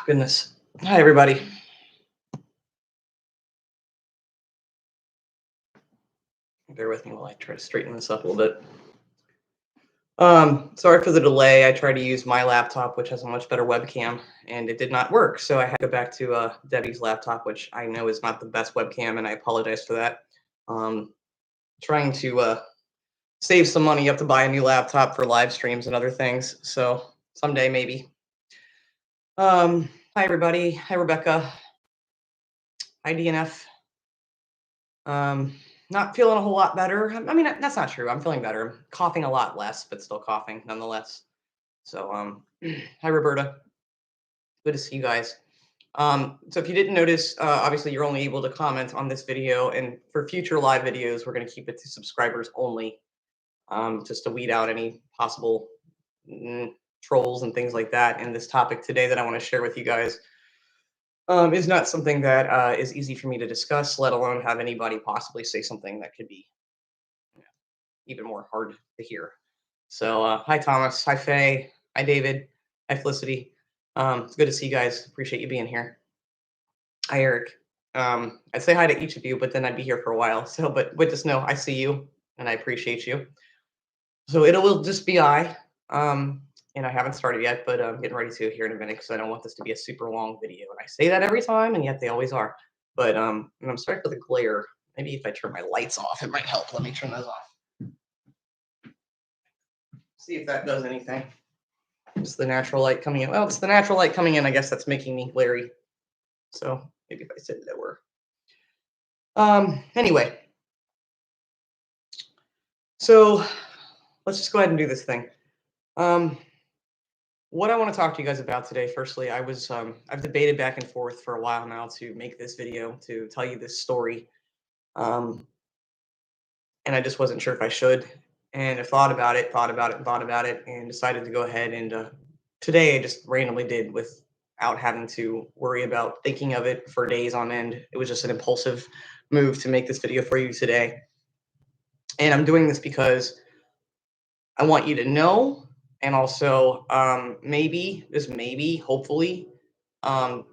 Goodness. Hi, everybody. Bear with me while I try to straighten this up a little bit. Sorry for the delay. I tried to use my laptop, which has a much better webcam, and it did not work. So I had to go back to Debbie's laptop, which I know is not the best webcam, and I apologize for that. Um, Trying to save some money. You have to buy a new laptop for live streams and other things. So someday, maybe. Hi, everybody. Hi, Rebecca. Hi, DNF. Not feeling a whole lot better. I mean, that's not true. I'm feeling better. Coughing a lot less, but still coughing nonetheless. So, hi Roberta. Good to see you guys. So if you didn't notice, obviously you're only able to comment on this video, and for future live videos, we're going to keep it to subscribers only, just to weed out any possible mm, trolls and things like that. And this topic today that I want to share with you guys is not something that is easy for me to discuss, let alone have anybody possibly say something that could be even more hard to hear. So, hi Thomas, hi Faye, hi David, hi Felicity. It's good to see you guys. Appreciate you being here. Hi Eric. I'd say hi to each of you, but then I'd be here for a while. So, but just know I see you and I appreciate you. So it will just be and I haven't started yet, but I'm getting ready to here in a minute because I don't want this to be a super long video. And I say that every time, and yet they always are. But and I'm sorry for the glare. Maybe if I turn my lights off, it might help. Let me turn those off. See if that does anything. It's the natural light coming in. Well, it's the natural light coming in. I guess that's making me glary. So maybe if I said that were. Anyway. So let's just go ahead and do this thing. What I want to talk to you guys about today, firstly, I've debated back and forth for a while now to make this video, to tell you this story. And I just wasn't sure if I should. And I thought about it, and decided to go ahead and today I just randomly did without having to worry about thinking of it for days on end. It was just an impulsive move to make this video for you today. And I'm doing this because I want you to know, and also maybe, hopefully,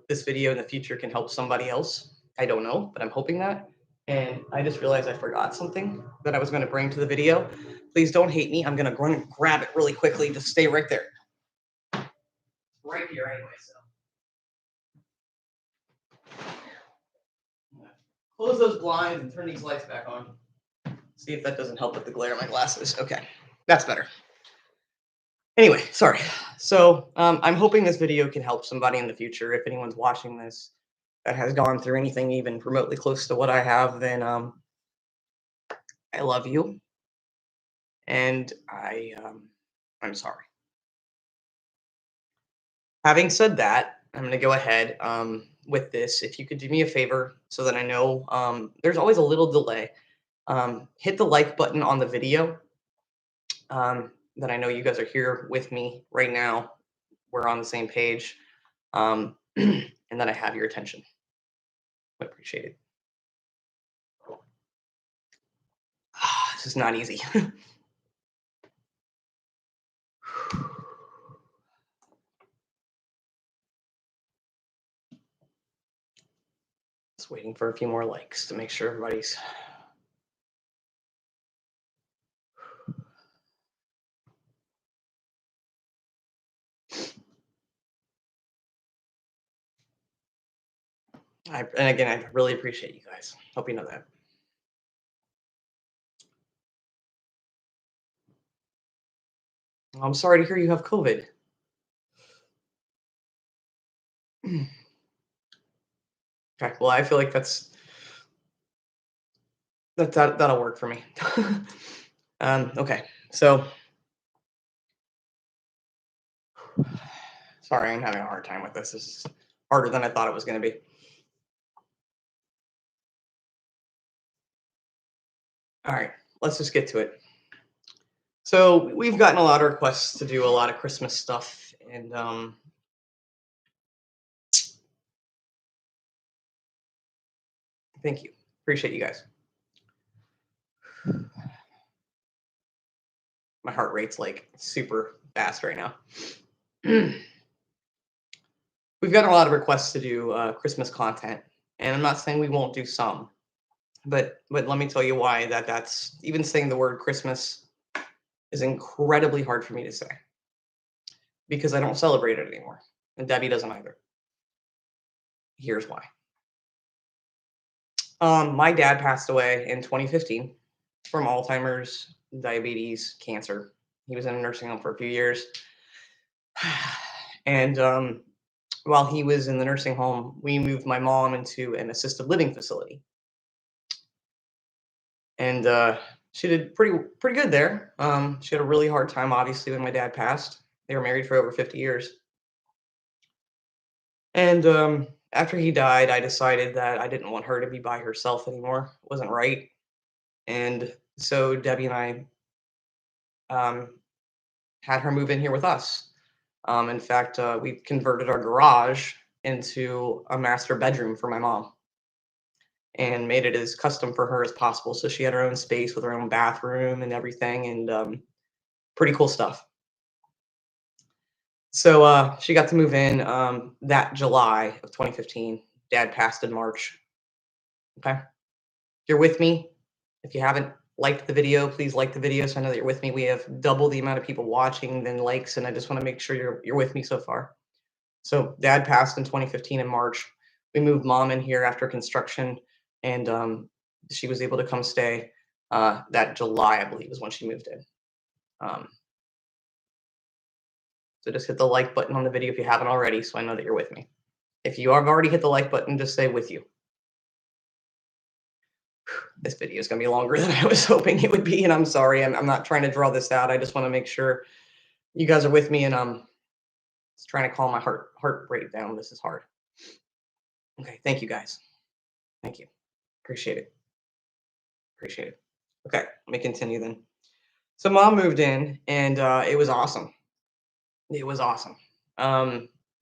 this video in the future can help somebody else. I don't know, but I'm hoping that. And I just realized I forgot something that I was going to bring to the video. Please don't hate me. I'm going to run and grab it really quickly. Just stay right there. Right here anyway, so. Close those blinds and turn these lights back on. See if that doesn't help with the glare of my glasses. Okay, that's better. Anyway, sorry. So I'm hoping this video can help somebody in the future. If anyone's watching this that has gone through anything even remotely close to what I have, then I love you, and I'm sorry. Having said that, I'm going to go ahead with this. If you could do me a favor so that I know there's always a little delay, hit the like button on the video. That I know you guys are here with me right now. We're on the same page. And that I have your attention. I appreciate it. This is not easy. Just waiting for a few more likes to make sure everybody's. And again, I really appreciate you guys. Hope you know that. I'm sorry to hear you have COVID. Okay, well, I feel like that'll work for me. Okay, so sorry, I'm having a hard time with this. This is harder than I thought it was going to be. All right, let's just get to it. So we've gotten a lot of requests to do a lot of Christmas stuff, and thank you. Appreciate you guys. My heart rate's like super fast right now. we've gotten a lot of requests to do Christmas content, and I'm not saying we won't do some, but let me tell you why that's even saying the word Christmas is incredibly hard for me to say because I don't celebrate it anymore, and Debbie doesn't either. Here's why. My dad passed away in 2015 from Alzheimer's, diabetes, cancer. He was in a nursing home for a few years. And while he was in the nursing home, we moved my mom into an assisted living facility. And she did pretty good there. She had a really hard time, obviously, when my dad passed. They were married for over 50 years. And after he died, I decided that I didn't want her to be by herself anymore. It wasn't right. And so Debbie and I um, had her move in here with us. In fact, we converted our garage into a master bedroom for my mom and made it as custom for her as possible. So she had her own space with her own bathroom and everything, and pretty cool stuff. So she got to move in that July of 2015. Dad passed in March. Okay. If you're with me, if you haven't liked the video, please like the video so I know that you're with me. We have double the amount of people watching than likes, and I just want to make sure you're with me so far. So dad passed in 2015 in March. We moved mom in here after construction, and she was able to come stay that July, I believe, is when she moved in. Um, so just hit the like button on the video if you haven't already, so I know that you're with me. If you have already hit the like button, just say with you. This video is going to be longer than I was hoping it would be, and I'm sorry. I'm not trying to draw this out. I just want to make sure you guys are with me, and just trying to calm my heart rate down. This is hard. Okay, thank you guys. Thank you. Appreciate it. Appreciate it. Okay, let me continue then. So mom moved in, and it was awesome. It was awesome.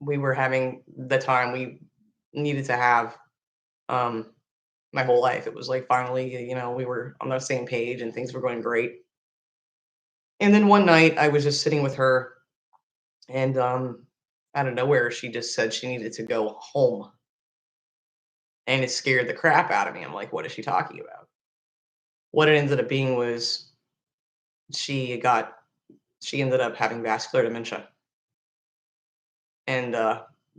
We were having the time we needed to have um, my whole life. It was like finally, we were on the same page and things were going great. And then one night I was just sitting with her, and out of nowhere, she just said she needed to go home. And it scared the crap out of me. I'm like, what is she talking about? What it ended up being was she got she ended up having vascular dementia, and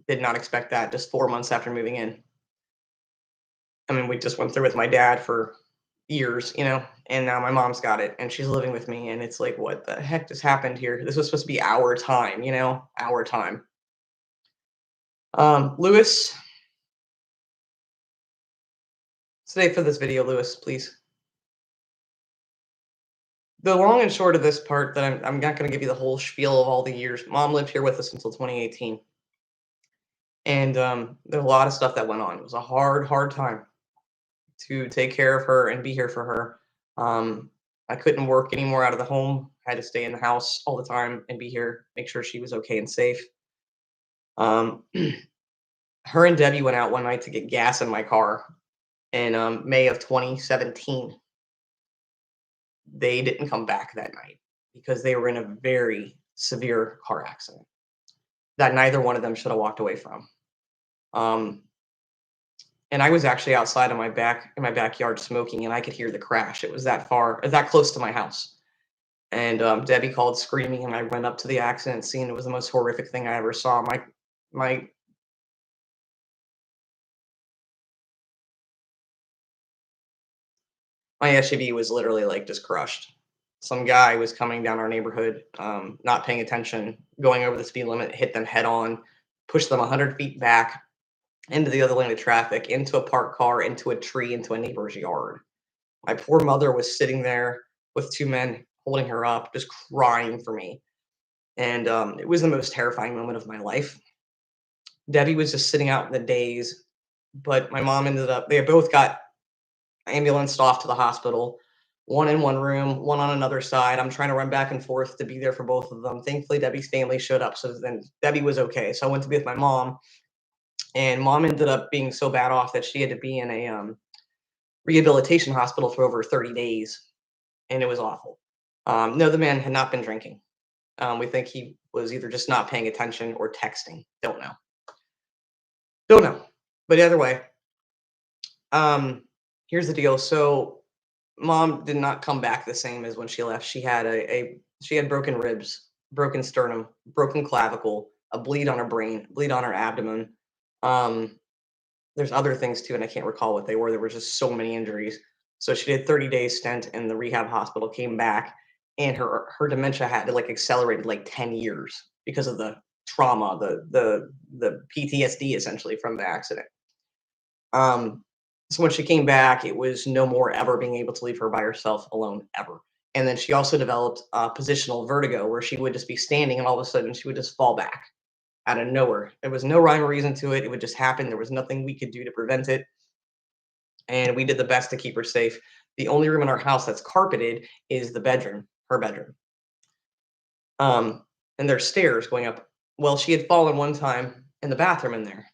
did not expect that just 4 months after moving in. I mean, we just went through with my dad for years, and now my mom's got it, and she's living with me, and it's like, what the heck just happened here? This was supposed to be our time, our time. Lewis, stay for this video, Lewis, please. The long and short of this part that I'm not going to give you the whole spiel of all the years. Mom lived here with us until 2018, and there's a lot of stuff that went on. It was a hard time to take care of her and be here for her. I couldn't work anymore out of the home. I had to stay in the house all the time and be here, make sure she was okay and safe. Um, her and Debbie went out one night to get gas in my car in May of 2017. They didn't come back that night because they were in a very severe car accident that neither one of them should have walked away from. And I was actually outside in my backyard smoking, and I could hear the crash. It was that close to my house. And Debbie called screaming, and I went up to the accident scene. It was the most horrific thing I ever saw. My my SUV was literally like just crushed. Some guy was coming down our neighborhood, not paying attention, going over the speed limit, hit them head on, pushed them 100 feet back into the other lane of traffic, into a parked car, into a tree, into a neighbor's yard. My poor mother was sitting there with two men holding her up, just crying for me. And it was the most terrifying moment of my life. Debbie was just sitting out in the days, but my mom they both got ambulanced off to the hospital, one in one room, one on another side. I'm trying to run back and forth to be there for both of them. Thankfully, Debbie's family showed up. So then Debbie was okay. So I went to be with my mom, and mom ended up being so bad off that she had to be in a rehabilitation hospital for over 30 days. And it was awful. No, the man had not been drinking. We think he was either just not paying attention or texting. Don't know. Don't know. But either way, um, here's the deal. So mom did not come back the same as when she left. She had she had broken ribs, broken sternum, broken clavicle, a bleed on her brain, bleed on her abdomen. Um, there's other things too, and I can't recall what they were. There were just so many injuries. So she did 30 days stint in the rehab hospital, came back, and her dementia had like accelerated like 10 years because of the trauma, the PTSD essentially from the accident. Um, so when she came back, it was no more ever being able to leave her by herself alone ever. And then she also developed positional vertigo, where she would just be standing and all of a sudden she would just fall back out of nowhere. There was no rhyme or reason to it. It would just happen. There was nothing we could do to prevent it. And we did the best to keep her safe. The only room in our house that's carpeted is the bedroom, her bedroom. And there's stairs going up. Well, she had fallen one time in the bathroom in there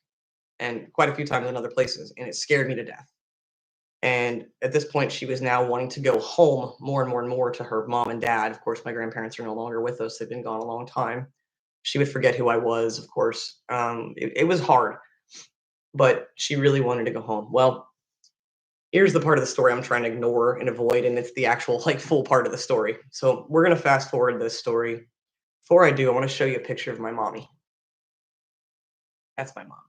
and quite a few times in other places, and it scared me to death. And at this point, she was now wanting to go home more and more and more to her mom and dad. Of course, my grandparents are no longer with us. They've been gone a long time. She would forget who I was, of course. It was hard, but she really wanted to go home. Well, here's the part of the story I'm trying to ignore and avoid, and it's the actual like full part of the story. So we're gonna fast forward this story. Before I do, I want to show you a picture of my mommy. That's my mommy.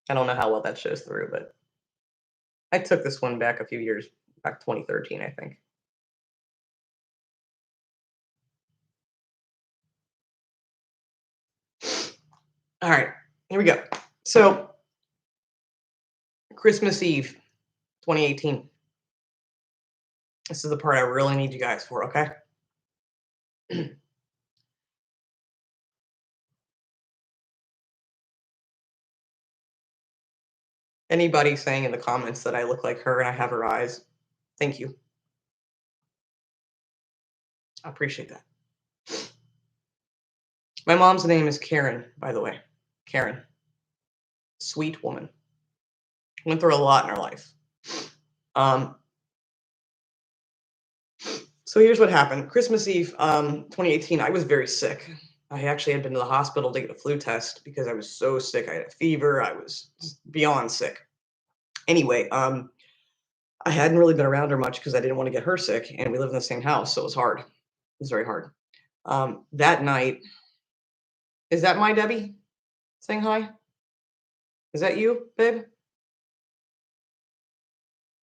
I don't know how well that shows through, but I took this one back a few years, back 2013, I think. All right, here we go. So Christmas Eve, 2018. This is the part I really need you guys for, okay? Anybody saying in the comments that I look like her and I have her eyes, thank you. I appreciate that. My mom's name is Karen, by the way. Karen. Sweet woman. Went through a lot in her life. Um, so here's what happened. Christmas Eve, 2018, I was very sick. I actually had been to the hospital to get a flu test because I was so sick. I had a fever. I was just beyond sick. Anyway, I hadn't really been around her much because I didn't want to get her sick, and we live in the same house, so it was hard. It was very hard. That night, is that my Debbie saying hi? Is that you, babe?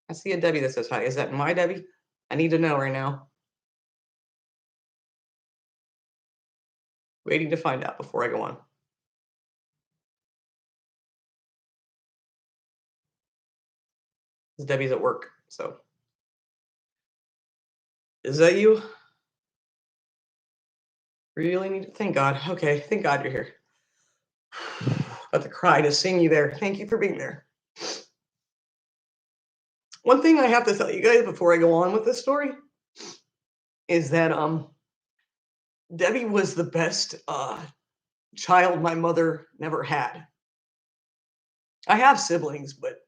I see a Debbie that says hi. Is that my Debbie? I need to know right now. Waiting to find out before I go on. 'Cause Debbie's at work. So, is that you? Really need to thank God. Okay, thank God you're here. About to cry to seeing you there. Thank you for being there. One thing I have to tell you guys before I go on with this story is that Debbie was the best child my mother never had. I have siblings, but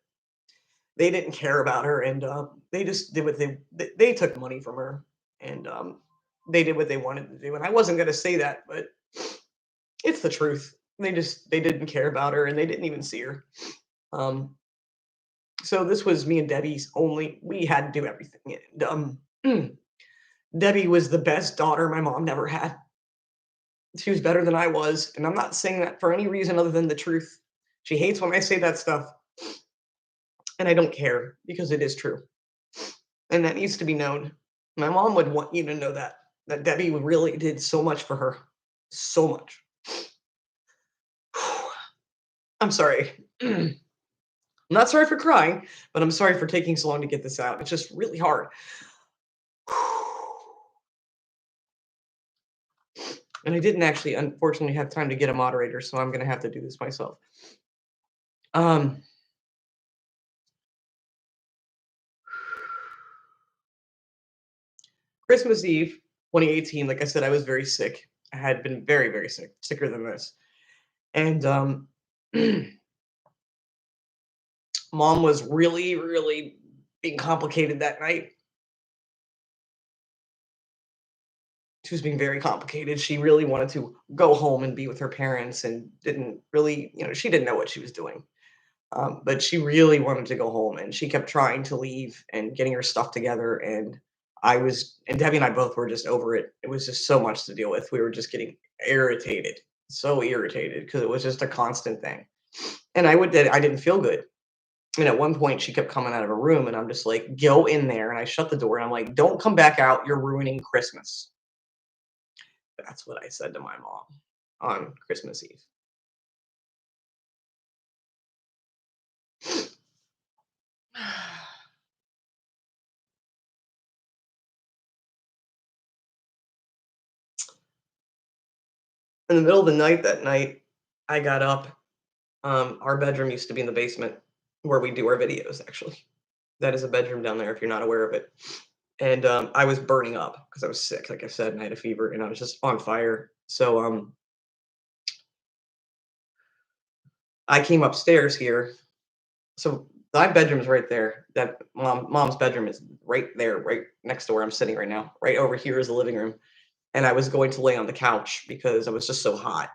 they didn't care about her, and they just did what they took money from her, and they did what they wanted to do. And I wasn't gonna say that, but it's the truth. They didn't care about her, and they didn't even see her. Um, so this was me and Debbie's only. We had to do everything. And, Debbie was the best daughter my mom never had. She was better than I was, and I'm not saying that for any reason other than the truth. She hates when I say that stuff, and I don't care because it is true, and that needs to be known. My mom would want you to know that Debbie really did so much for her, so much. I'm sorry. I'm not sorry for crying, but I'm sorry for taking so long to get this out. It's just really hard. And I didn't actually, unfortunately, have time to get a moderator, so I'm gonna have to do this myself. Um, Christmas Eve, 2018, like I said, I was very sick. I had been very, very sick, sicker than this. And mom was really, really being complicated that night. She was being very complicated. She really wanted to go home and be with her parents and didn't really, she didn't know what she was doing. But she really wanted to go home and she kept trying to leave and getting her stuff together. And Debbie and I both were just over it. It was just so much to deal with. We were just getting irritated, so irritated because it was just a constant thing. And I didn't feel good. And at one point, she kept coming out of her room, and I'm just like, go in there. And I shut the door and I'm like, don't come back out. You're ruining Christmas. That's what I said to my mom on Christmas Eve. In the middle of the night that night, I got up. Our bedroom used to be in the basement where we do our videos, actually. That is a bedroom down there if you're not aware of it. And I was burning up because I was sick, like I said, and I had a fever and I was just on fire. So I came upstairs here. So my bedroom's right there. That mom's bedroom is right there, right next to where I'm sitting right now. Right over here is the living room. And I was going to lay on the couch because I was just so hot.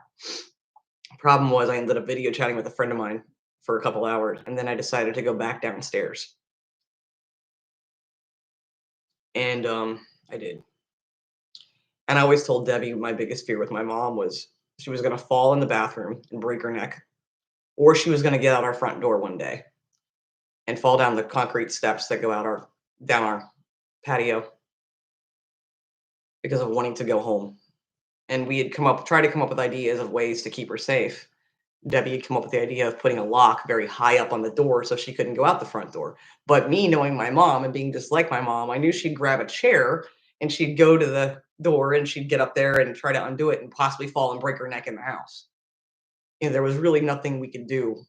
Problem was I ended up video chatting with a friend of mine for a couple hours, and then I decided to go back downstairs. And I did. And I always told Debbie my biggest fear with my mom was she was gonna fall in the bathroom and break her neck, or she was gonna get out our front door one day and fall down the concrete steps that go out our down our patio because of wanting to go home. And we had tried to come up with ideas of ways to keep her safe. Debbie had come up with the idea of putting a lock very high up on the door so she couldn't go out the front door. But me knowing my mom and being just like my mom, I knew she'd grab a chair and she'd go to the door and she'd get up there and try to undo it and possibly fall and break her neck in the house. There was really nothing we could do.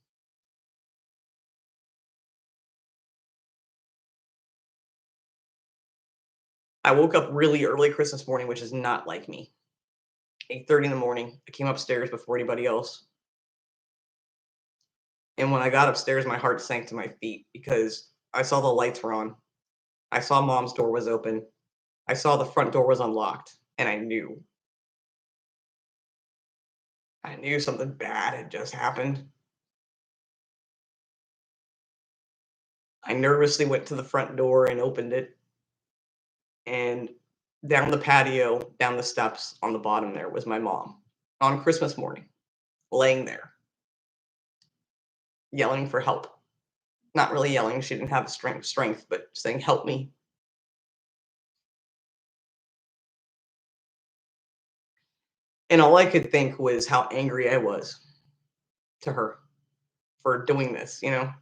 I woke up really early Christmas morning, which is not like me. 8:30 in the morning. I came upstairs before anybody else. And when I got upstairs, my heart sank to my feet because I saw the lights were on. I saw mom's door was open. I saw the front door was unlocked, and I knew something bad had just happened. I nervously went to the front door and opened it, and down the patio, down the steps on the bottom there was my mom on Christmas morning, laying there, yelling for help. Not really yelling, she didn't have the strength, but saying, "Help me." And all I could think was how angry I was to her for doing this, I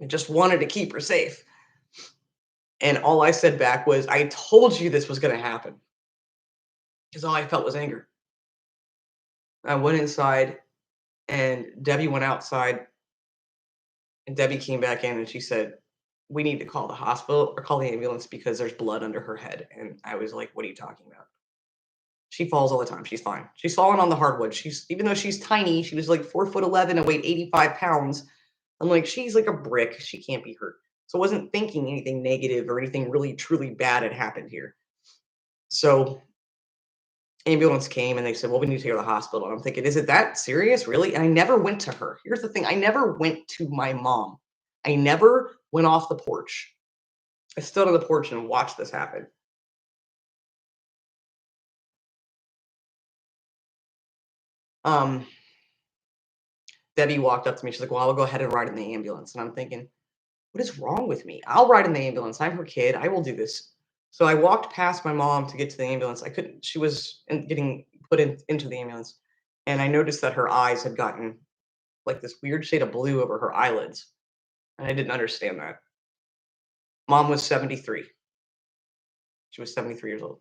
just wanted to keep her safe. And all I said back was, "I told you this was gonna happen." 'Cause all I felt was anger. I went inside and Debbie went outside and Debbie came back in and she said, "We need to call the hospital or call the ambulance because there's blood under her head." And I was like, "What are you talking about?" She falls all the time. She's fine. She's fallen on the hardwood. Even though she's tiny, she was like 4'11" and weighed 85 pounds. I'm like, she's like a brick. She can't be hurt. So I wasn't thinking anything negative or anything really truly bad had happened here. So ambulance came and they said, "Well, we need to take her to the hospital." And I'm thinking, is it that serious, really? And I never went to her. Here's the thing: I never went to my mom. I never went off the porch. I stood on the porch and watched this happen. Um, Debbie walked up to me. She's like, "Well, I'll go ahead and ride in the ambulance." And I'm thinking, what is wrong with me? I'll ride in the ambulance. I'm her kid. I will do this. So I walked past my mom to get to the ambulance. I couldn't. She was getting put into the ambulance, and I noticed that her eyes had gotten like this weird shade of blue over her eyelids, and I didn't understand that. Mom was 73. She was 73 years old.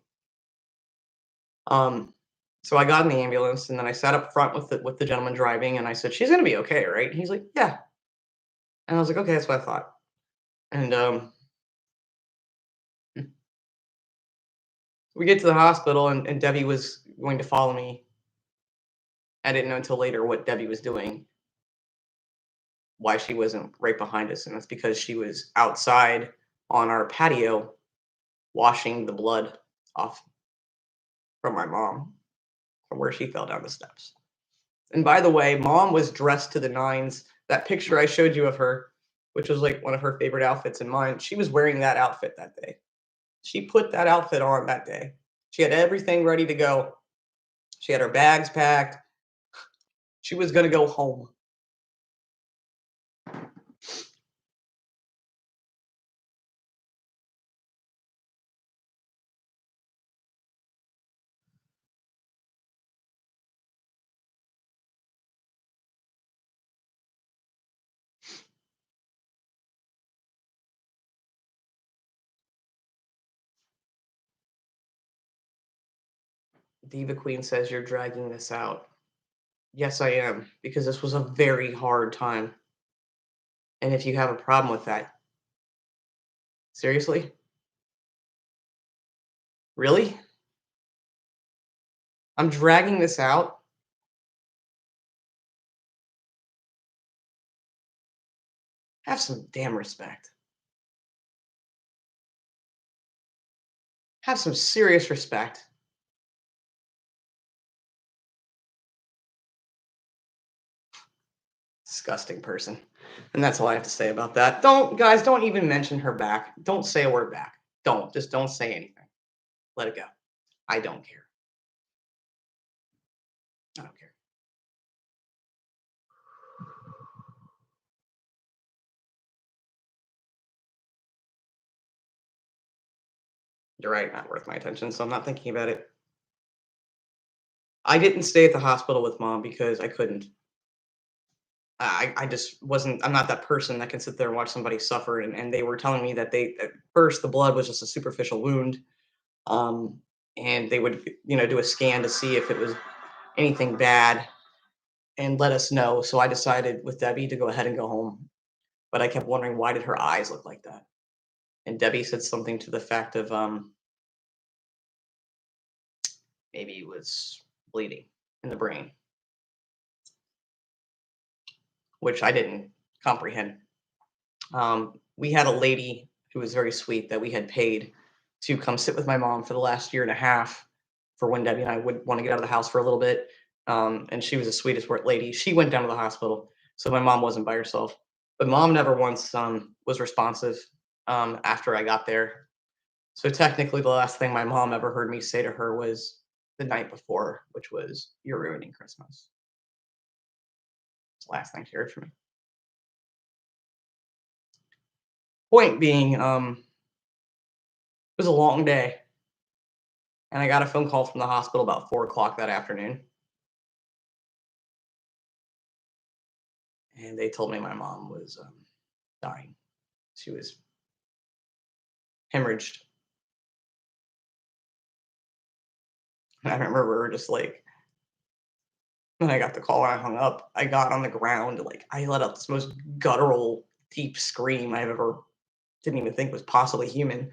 Um, so I got in the ambulance and then I sat up front with the gentleman driving and I said, "She's gonna be okay, right?" And he's like, "Yeah." And I was like, "Okay, that's what I thought." And we get to the hospital and Debbie was going to follow me. I didn't know until later what Debbie was doing, why she wasn't right behind us, and that's because she was outside on our patio washing the blood off from my mom from where she fell down the steps. And by the way, mom was dressed to the nines. That picture I showed you of her, which was like one of her favorite outfits and mine, she was wearing that outfit that day. She put that outfit on that day. She had everything ready to go. She had her bags packed. She was going to go home. Diva Queen says you're dragging this out. Yes, I am, because this was a very hard time. And if you have a problem with that, seriously? Really? I'm dragging this out? Have some damn respect. Have some serious respect. Disgusting person. And that's all I have to say about that. Don't even mention her back. Don't say a word back. Just don't say anything. Let it go. I don't care. I don't care. You're right, not worth my attention, so I'm not thinking about it. I didn't stay at the hospital with mom because I couldn't. I just wasn't. I'm not that person that can sit there and watch somebody suffer. And they were telling me that at first the blood was just a superficial wound, um, and they would do a scan to see if it was anything bad and let us know. So I decided with Debbie to go ahead and go home. But I kept wondering, why did her eyes look like that? And Debbie said something to the fact of maybe it was bleeding in the brain, which I didn't comprehend. We had a lady who was very sweet that we had paid to come sit with my mom for the last year and a half for when Debbie and I would want to get out of the house for a little bit. And she was the sweetest lady. She went down to the hospital, so my mom wasn't by herself. But mom never once was responsive after I got there. So technically, the last thing my mom ever heard me say to her was the night before, which was, "You're ruining Christmas." It's the last thing she heard from me. Point being, it was a long day, and I got a phone call from the hospital about 4 o'clock that afternoon, and they told me my mom was dying. She was hemorrhaged. And I remember just like when I got the call and I hung up, I got on the ground, like I let out this most guttural, deep scream I've ever didn't even think was possibly human.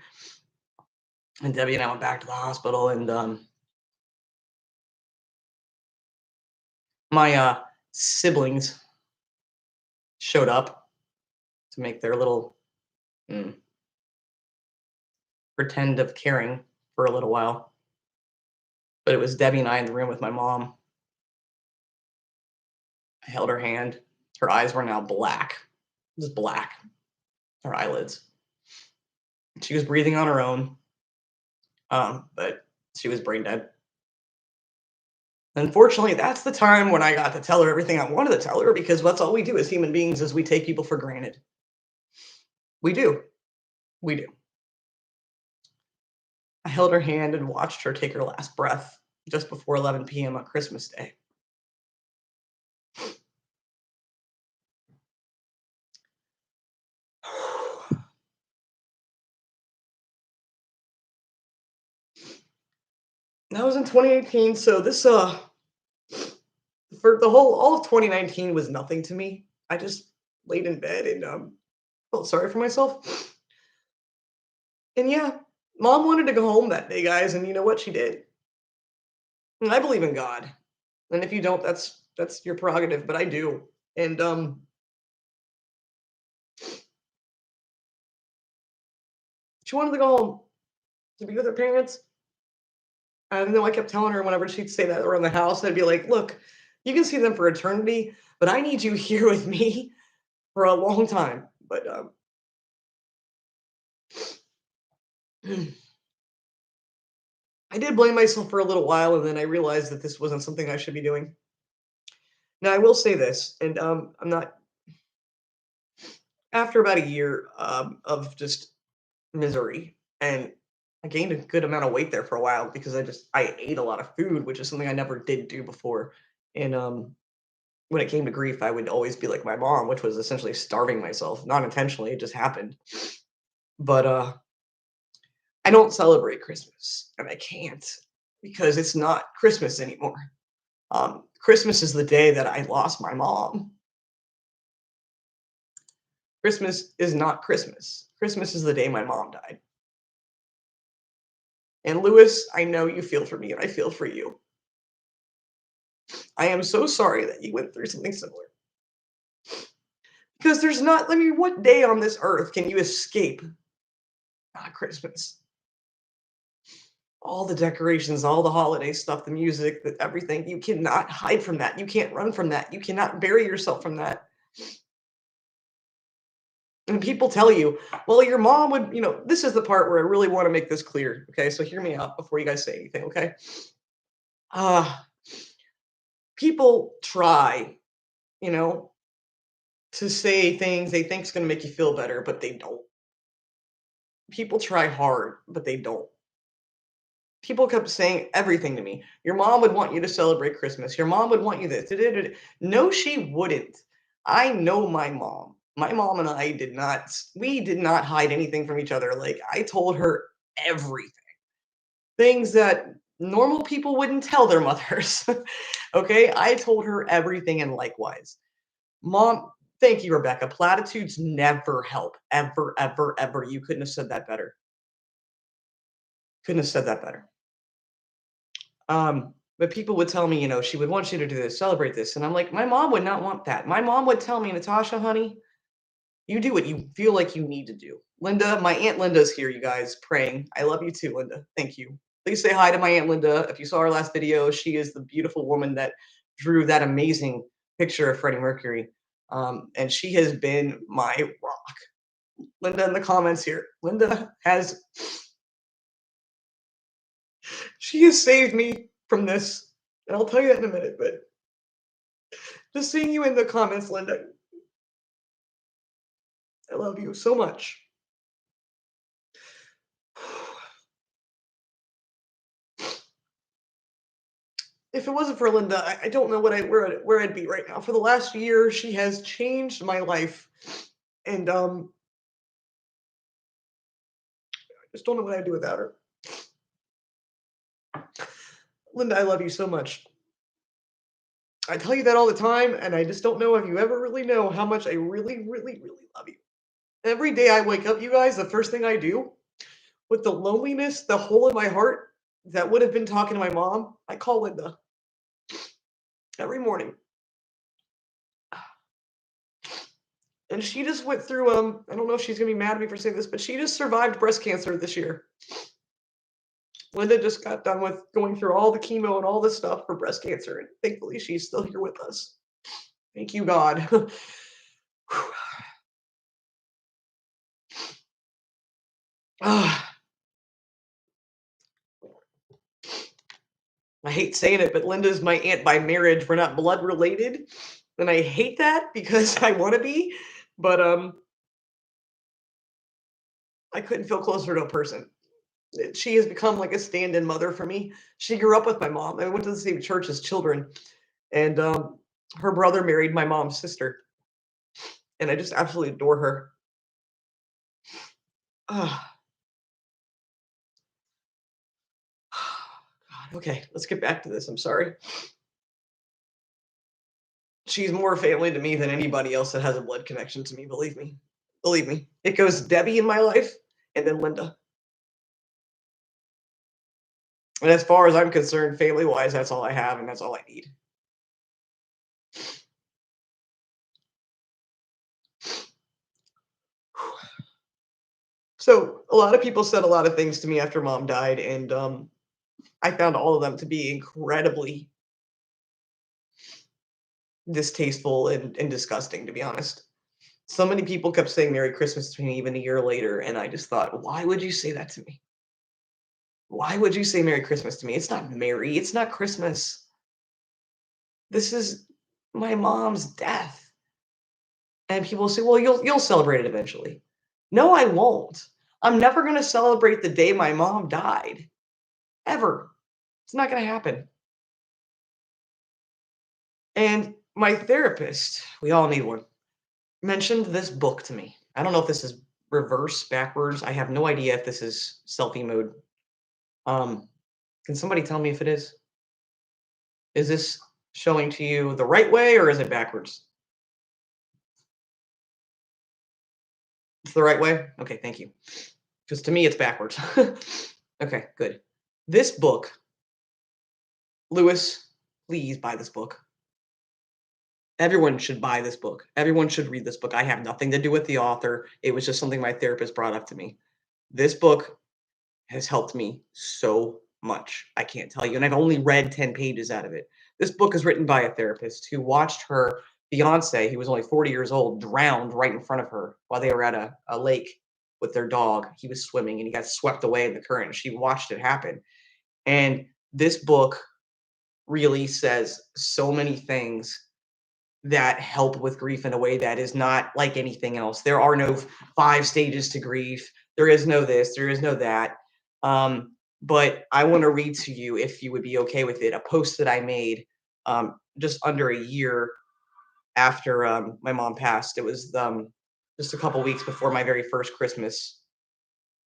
And Debbie and I went back to the hospital, and my siblings showed up to make their little mm, pretend of caring for a little while. But it was Debbie and I in the room with my mom. I held her hand. Her eyes were now black, just black, her eyelids. She was breathing on her own, but she was brain dead. Unfortunately, that's the time when I got to tell her everything I wanted to tell her, because that's all we do as human beings is we take people for granted. We do. We do. I held her hand and watched her take her last breath just before 11 p.m. on Christmas Day. That was in 2018, so this for the whole all of 2019 was nothing to me. I just laid in bed and felt sorry for myself. And yeah, mom wanted to go home that day, guys, and you know what? She did. And I believe in God. And if you don't, that's your prerogative, but I do. And she wanted to go home to be with her parents. I don't know, I kept telling her whenever she'd say that around the house, I'd be like, "Look, you can see them for eternity, but I need you here with me for a long time." But, I did blame myself for a little while, and then I realized that this wasn't something I should be doing. Now, I will say this, and, I'm not after about a year, of just misery, and I gained a good amount of weight there for a while because I ate a lot of food, which is something I never did do before, and, when it came to grief, I would always be like my mom, which was essentially starving myself, not intentionally, it just happened. But, I don't celebrate Christmas, and I can't because it's not Christmas anymore. Christmas is the day that I lost my mom. Christmas is not Christmas. Christmas is the day my mom died. And Lewis, I know you feel for me, and I feel for you. I am so sorry that you went through something similar. Because there's not, I mean, what day on this earth can you escape not Christmas? All the decorations, all the holiday stuff, the music, the everything. You cannot hide from that. You can't run from that. You cannot bury yourself from that. And people tell you, well, your mom would, this is the part where I really want to make this clear. Okay. So hear me out before you guys say anything. Okay. Uh, People try, you know, to say things they think is going to make you feel better, but they don't. People try hard, but they don't. People kept saying everything to me. Your mom would want you to celebrate Christmas. Your mom would want you this. No, she wouldn't. I know my mom. My mom and I we did not hide anything from each other. Like, I told her everything. Things that normal people wouldn't tell their mothers. Okay? I told her everything and likewise. Mom, thank you, Rebecca. Platitudes never help. Ever, ever, ever. You couldn't have said that better. Couldn't have said that better. But people would tell me, she would want you to do this, celebrate this. And I'm like, my mom would not want that. My mom would tell me, Natasha, honey, you do what you feel like you need to do. Linda, my Aunt Linda's here, you guys, praying. I love you too, Linda. Thank you. Please say hi to my Aunt Linda. If you saw her last video, she is the beautiful woman that drew that amazing picture of Freddie Mercury. And she has been my rock. Linda in the comments here. She has saved me from this. And I'll tell you that in a minute, but just seeing you in the comments, Linda, I love you so much. If it wasn't for Linda, I don't know where I'd be right now. For the last year, she has changed my life, and I just don't know what I'd do without her. Linda, I love you so much. I tell you that all the time, and I just don't know if you ever really know how much I really, really, really love you. Every day I wake up, you guys, the first thing I do with the loneliness, the hole in my heart that would have been talking to my mom, I call Linda every morning. And she just went through, I don't know if she's gonna be mad at me for saying this, but she just survived breast cancer this year. Linda just got done with going through all the chemo and all this stuff for breast cancer, and thankfully she's still here with us. Thank you, God. Ah, I hate saying it, but Linda's my aunt by marriage. We're not blood related, and I hate that because I want to be, but I couldn't feel closer to a person. She has become like a stand-in mother for me. She grew up with my mom. I went to the same church as children, and her brother married my mom's sister, and I just absolutely adore her. Ah, God. Okay, let's get back to this. I'm sorry. She's more family to me than anybody else that has a blood connection to me. Believe me. Believe me. It goes Debbie in my life, and then Linda. And as far as I'm concerned, family wise, that's all I have, and that's all I need. So a lot of people said a lot of things to me after mom died, and I found all of them to be incredibly distasteful and disgusting, to be honest. So many people kept saying Merry Christmas to me even a year later, and I just thought, why would you say that to me? Why would you say Merry Christmas to me? It's not Merry, it's not Christmas. This is my mom's death. And people say, well, you'll celebrate it eventually. No, I won't. I'm never gonna celebrate the day my mom died. Ever. It's not gonna happen. And my therapist, we all need one, mentioned this book to me. I don't know if this is reverse, backwards. I have no idea if this is selfie mode. Um, can somebody tell me if it is? Is this showing to you the right way or is it backwards? It's the right way? Okay, thank you. Because to me, it's backwards. Okay, good. This book, Lewis, please buy this book. Everyone should buy this book. Everyone should read this book. I have nothing to do with the author. It was just something my therapist brought up to me. This book has helped me so much. I can't tell you. And I've only read 10 pages out of it. This book is written by a therapist who watched her fiance, who was only 40 years old, drowned right in front of her while they were at a lake with their dog. He was swimming and he got swept away in the current. She watched it happen. And this book really says so many things that help with grief in a way that is not like anything else. There are no 5 stages to grief. There is no this, there is no that. But I want to read to you, if you would be okay with it, a post that I made just under a year after my mom passed. It was just a couple weeks before my very first Christmas,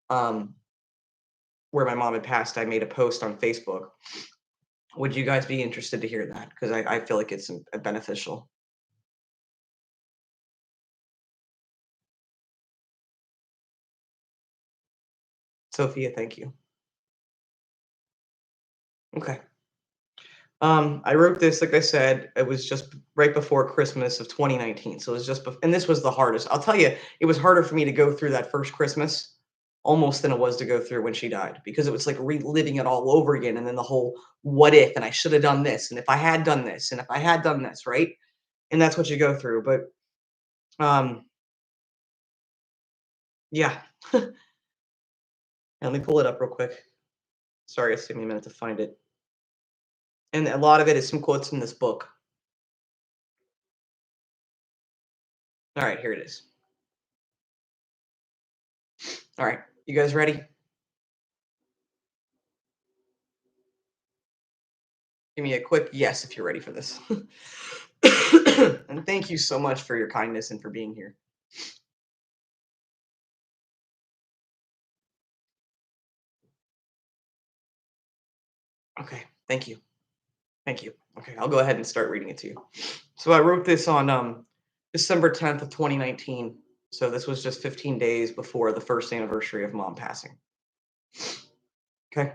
um, where my mom had passed. I made a post on Facebook. Would you guys be interested to hear that? Because I feel like it's beneficial. Sophia, thank you. Okay. I wrote this, like I said, it was just right before Christmas of 2019. So it was just, and this was the hardest. I'll tell you, it was harder for me to go through that first Christmas almost than it was to go through when she died because it was like reliving it all over again. And then the whole what if, and I should have done this, and if I had done this, and if I had done this, right? And that's what you go through. But yeah, let me pull it up real quick. Sorry, it's taking me a minute to find it. And a lot of it is some quotes in this book. All right, here it is. All right, you guys ready? Give me a quick yes if you're ready for this. And thank you so much for your kindness and for being here. Okay, thank you. Thank you. Okay, I'll go ahead and start reading it to you. So I wrote this on December 10th of 2019. So this was just 15 days before the first anniversary of mom passing. Okay.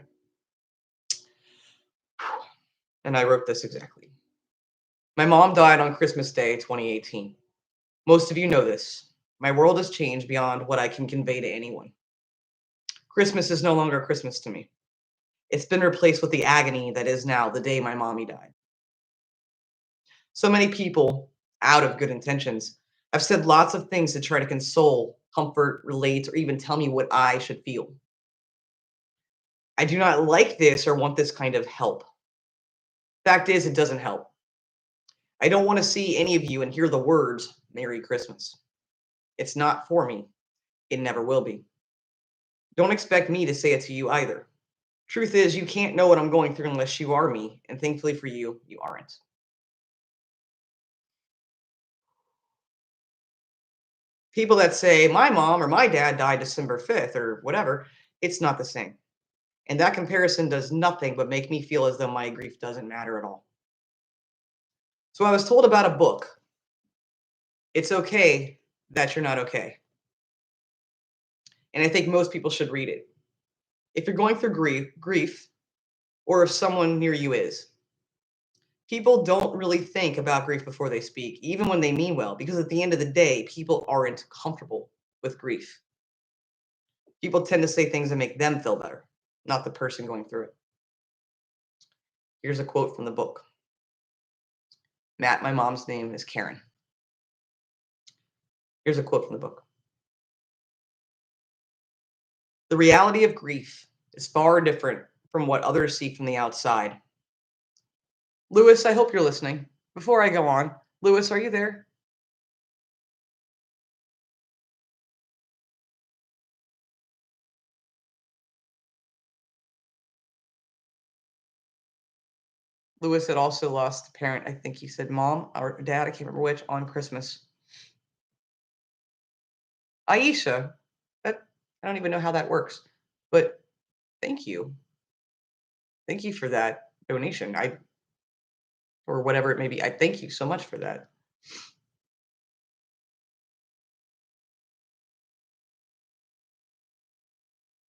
And I wrote this exactly. My mom died on Christmas Day 2018. Most of you know this. My world has changed beyond what I can convey to anyone. Christmas is no longer Christmas to me. It's been replaced with the agony that is now the day my mommy died. So many people, out of good intentions, have said lots of things to try to console, comfort, relate, or even tell me what I should feel. I do not like this or want this kind of help. Fact is, it doesn't help. I don't want to see any of you and hear the words, Merry Christmas. It's not for me. It never will be. Don't expect me to say it to you either. Truth is, you can't know what I'm going through unless you are me, and thankfully for you, you aren't. People that say, my mom or my dad died December 5th or whatever, it's not the same. And that comparison does nothing but make me feel as though my grief doesn't matter at all. So I was told about a book. It's okay that you're not okay. And I think most people should read it. If you're going through grief, or if someone near you is, people don't really think about grief before they speak, even when they mean well, because at the end of the day, people aren't comfortable with grief. People tend to say things that make them feel better, not the person going through it. Here's a quote from the book. Matt, my mom's name is Karen. Here's a quote from the book. The reality of grief is far different from what others see from the outside. Lewis, I hope you're listening. Before I go on, Lewis, are you there? Lewis had also lost a parent. I think he said mom or dad. I can't remember which on Christmas. Aisha, I don't even know how that works, but thank you. Thank you for that donation. Or whatever it may be. I thank you so much for that.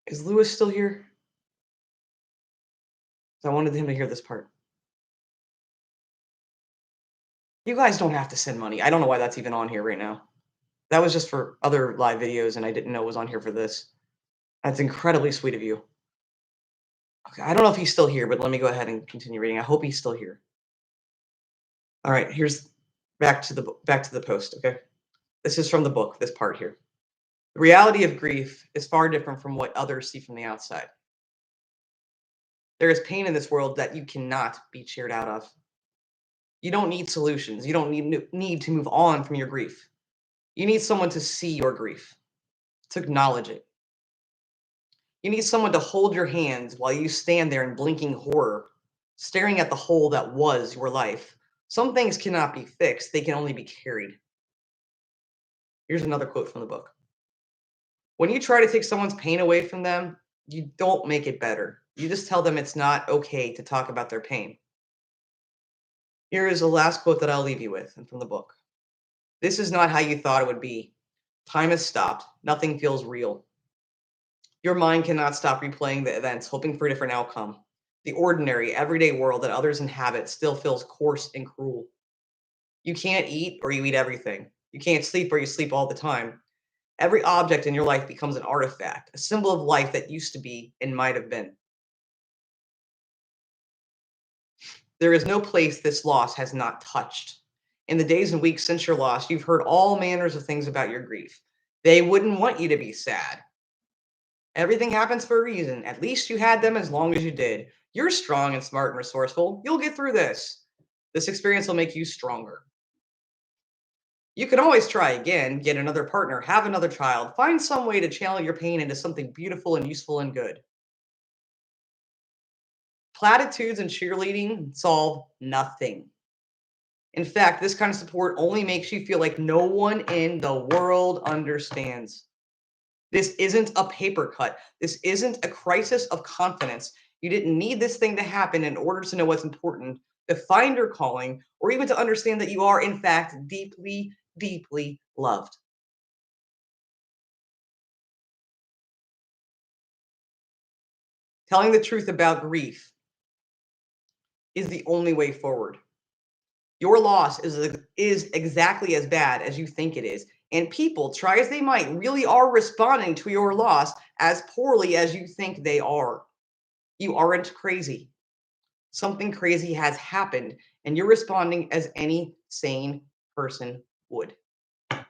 Is Lewis still here? I wanted him to hear this part. You guys don't have to send money. I don't know why that's even on here right now. That was just for other live videos, and I didn't know it was on here for this. That's incredibly sweet of you. Okay, I don't know if he's still here, but let me go ahead and continue reading. I hope he's still here. All right, here's back to the post, okay? This is from the book, this part here. The reality of grief is far different from what others see from the outside. There is pain in this world that you cannot be cheered out of. You don't need solutions. You don't need to move on from your grief. You need someone to see your grief, to acknowledge it. You need someone to hold your hands while you stand there in blinking horror, staring at the hole that was your life. Some things cannot be fixed, they can only be carried. Here's another quote from the book. When you try to take someone's pain away from them, you don't make it better. You just tell them it's not okay to talk about their pain. Here is the last quote that I'll leave you with, and from the book. This is not how you thought it would be. Time has stopped. Nothing feels real. Your mind cannot stop replaying the events, hoping for a different outcome. The ordinary, everyday world that others inhabit still feels coarse and cruel. You can't eat or you eat everything. You can't sleep or you sleep all the time. Every object in your life becomes an artifact, a symbol of life that used to be and might have been. There is no place this loss has not touched. In the days and weeks since your loss, you've heard all manners of things about your grief. They wouldn't want you to be sad. Everything happens for a reason. At least you had them as long as you did. You're strong and smart and resourceful. You'll get through this. This experience will make you stronger. You can always try again, get another partner, have another child, find some way to channel your pain into something beautiful and useful and good. Platitudes and cheerleading solve nothing. In fact, this kind of support only makes you feel like no one in the world understands. This isn't a paper cut. This isn't a crisis of confidence. You didn't need this thing to happen in order to know what's important, to find your calling, or even to understand that you are, in fact, deeply, deeply loved. Telling the truth about grief is the only way forward. Your loss is exactly as bad as you think it is. And people, try as they might, really are responding to your loss as poorly as you think they are. You aren't crazy. Something crazy has happened, and you're responding as any sane person would. And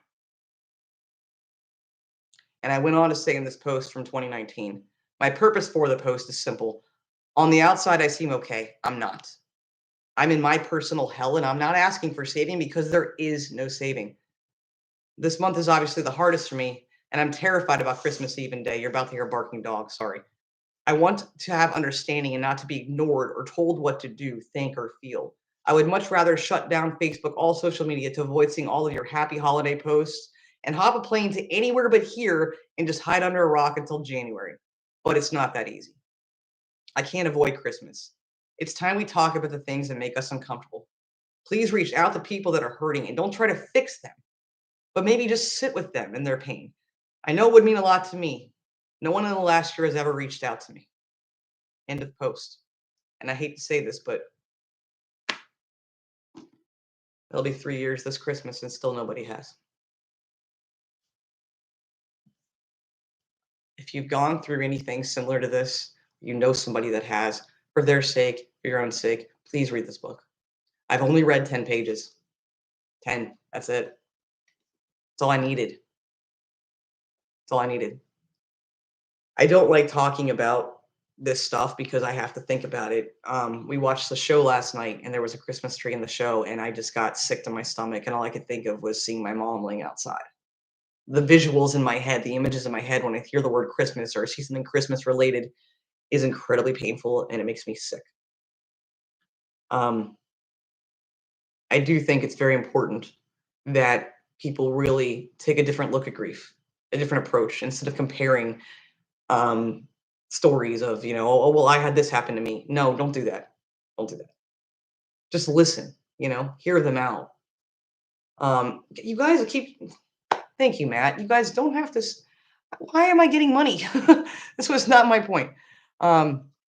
I went on to say in this post from 2019, my purpose for the post is simple. On the outside, I seem okay. I'm not. I'm in my personal hell, and I'm not asking for saving because there is no saving. This month is obviously the hardest for me, and I'm terrified about Christmas Eve and day. You're about to hear a barking dog. Sorry. I want to have understanding and not to be ignored or told what to do, think, or feel. I would much rather shut down Facebook, all social media, to avoid seeing all of your happy holiday posts and hop a plane to anywhere but here and just hide under a rock until January. But it's not that easy. I can't avoid Christmas. It's time we talk about the things that make us uncomfortable. Please reach out to people that are hurting and don't try to fix them, but maybe just sit with them in their pain. I know it would mean a lot to me. No one in the last year has ever reached out to me. End of post. And I hate to say this, but it'll be 3 years this Christmas and still nobody has. If you've gone through anything similar to this, you know somebody that has, for their sake, for your own sake, please read this book. I've only read 10 pages. 10. That's it. That's all I needed. That's all I needed. I don't like talking about this stuff because I have to think about it. We watched the show last night and there was a Christmas tree in the show and I just got sick to my stomach and all I could think of was seeing my mom laying outside. The visuals in my head, the images in my head when I hear the word Christmas or see something Christmas related is incredibly painful and it makes me sick. Um, I do think it's very important that people really take a different look at grief, a different approach instead of comparing um, stories of, oh, well, I had this happen to me. No, don't do that. Don't do that. Just listen, hear them out. You guys keep, thank you, Matt. You guys don't have to, why am I getting money? This was not my point.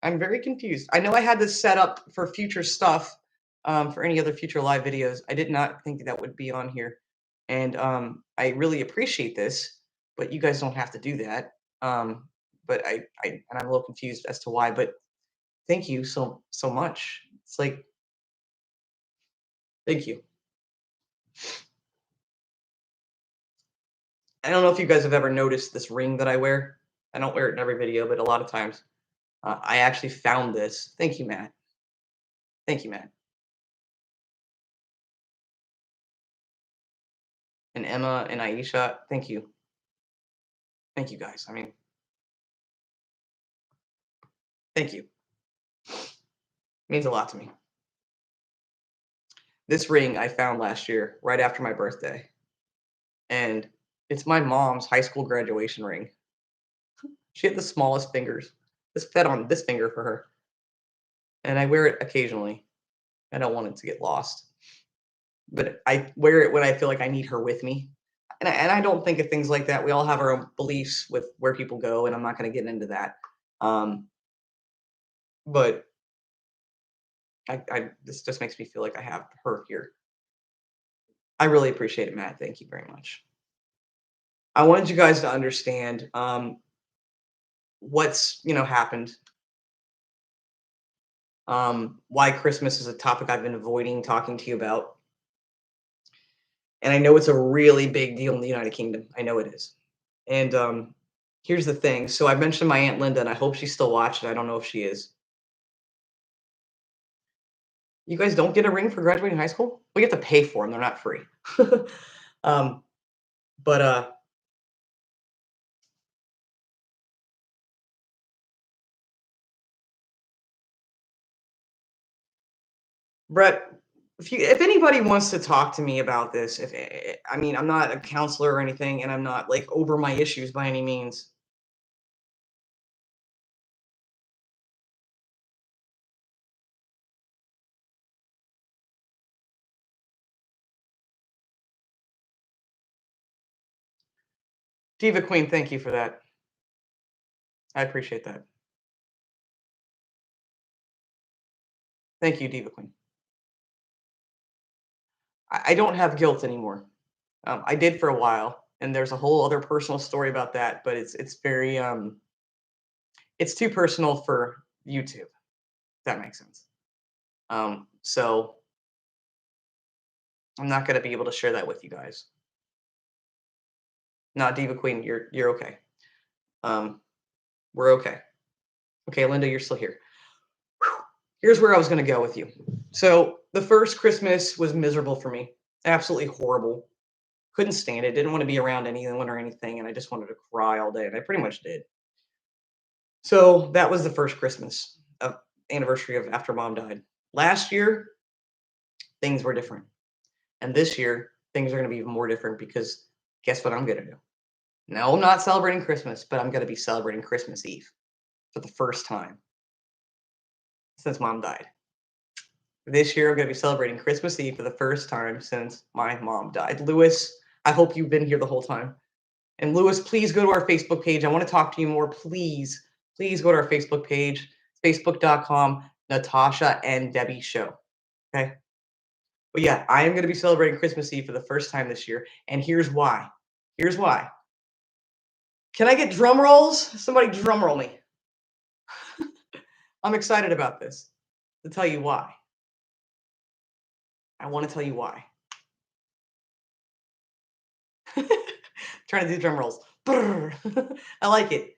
I'm very confused. I know I had this set up for future stuff, for any other future live videos. I did not think that would be on here. And I really appreciate this, but you guys don't have to do that. But and I'm a little confused as to why, but thank you so much. It's like, thank you. I don't know if you guys have ever noticed this ring that I wear. I don't wear it in every video, but a lot of times. I actually found this. Thank you, Matt. Thank you, Matt. And Emma and Aisha, thank you. Thank you, guys. I mean, thank you. It means a lot to me. This ring I found last year, right after my birthday. And it's my mom's high school graduation ring. She had the smallest fingers. This fit on this finger for her. And I wear it occasionally. I don't want it to get lost. But I wear it when I feel like I need her with me. And I don't think of things like that. We all have our own beliefs with where people go, and I'm not going to get into that. But this just makes me feel like I have her here. I really appreciate it, Matt. Thank you very much. I wanted you guys to understand what's happened. Why Christmas is a topic I've been avoiding talking to you about. And I know it's a really big deal in the United Kingdom. I know it is. And here's the thing. So I mentioned my Aunt Linda, and I hope she's still watching. I don't know if she is. You guys don't get a ring for graduating high school? Well, you have to pay for them. They're not free. um, but Brett, if anybody wants to talk to me about this, I mean, I'm not a counselor or anything, and I'm not like over my issues by any means. Diva Queen, thank you for that. I appreciate that. Thank you, Diva Queen. I don't have guilt anymore. I did for a while, and there's a whole other personal story about that, but it's very it's too personal for YouTube. If that makes sense. So I'm not gonna be able to share that with you guys. No, Diva Queen, you're okay. We're okay. Okay, Linda, you're still here. Whew. Here's where I was gonna go with you. So the first Christmas was miserable for me. Absolutely horrible. Couldn't stand it. Didn't want to be around anyone or anything, and I just wanted to cry all day, and I pretty much did. So that was the first Christmas of anniversary of after mom died. Last year, things were different. And this year, things are going to be even more different because guess what I'm going to do? No, I'm not celebrating Christmas, but I'm going to be celebrating Christmas Eve for the first time since mom died. This year, I'm going to be celebrating Christmas Eve for the first time since my mom died. Lewis, I hope you've been here the whole time. And Lewis, please go to our Facebook page. I want to talk to you more. Please go to our Facebook page, facebook.com, Natasha and Debbie Show. Okay. But yeah, I am going to be celebrating Christmas Eve for the first time this year. And here's why. Here's why. Can I get drum rolls? Somebody drum roll me. I'm excited about this to tell you why. I want to tell you why. Trying to do drum rolls. Brrr. I like it.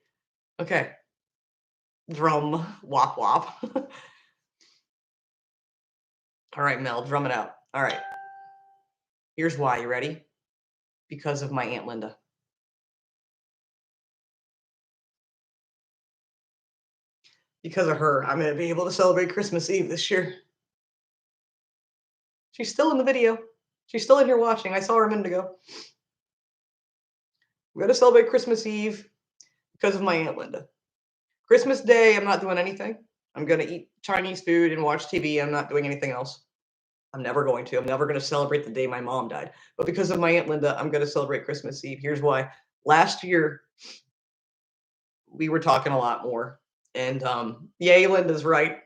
Okay. Drum. Wop wop. All right, Mel, drum it out. All right. Here's why. You ready? Because of my Aunt Linda. Because of her, I'm going to be able to celebrate Christmas Eve this year. She's still in the video. She's still in here watching. I saw her a minute ago. I'm going to celebrate Christmas Eve because of my Aunt Linda. Christmas Day, I'm not doing anything. I'm going to eat Chinese food and watch TV. I'm not doing anything else. I'm never going to. I'm never going to celebrate the day my mom died. But because of my Aunt Linda, I'm going to celebrate Christmas Eve. Here's why. Last year, we were talking a lot more. And yay, Linda's right.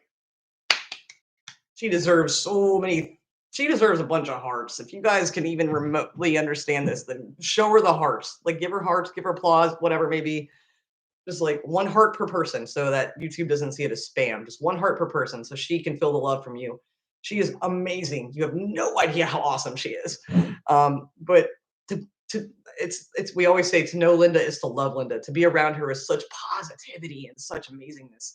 She deserves so many. She deserves a bunch of hearts. If you guys can even remotely understand this, then show her the hearts. Like, give her hearts, give her applause, whatever it may be. Just like one heart per person so that YouTube doesn't see it as spam. Just one heart per person so she can feel the love from you. She is amazing. You have no idea how awesome she is. But to it's we always say to know Linda is to love Linda. To be around her is such positivity and such amazingness.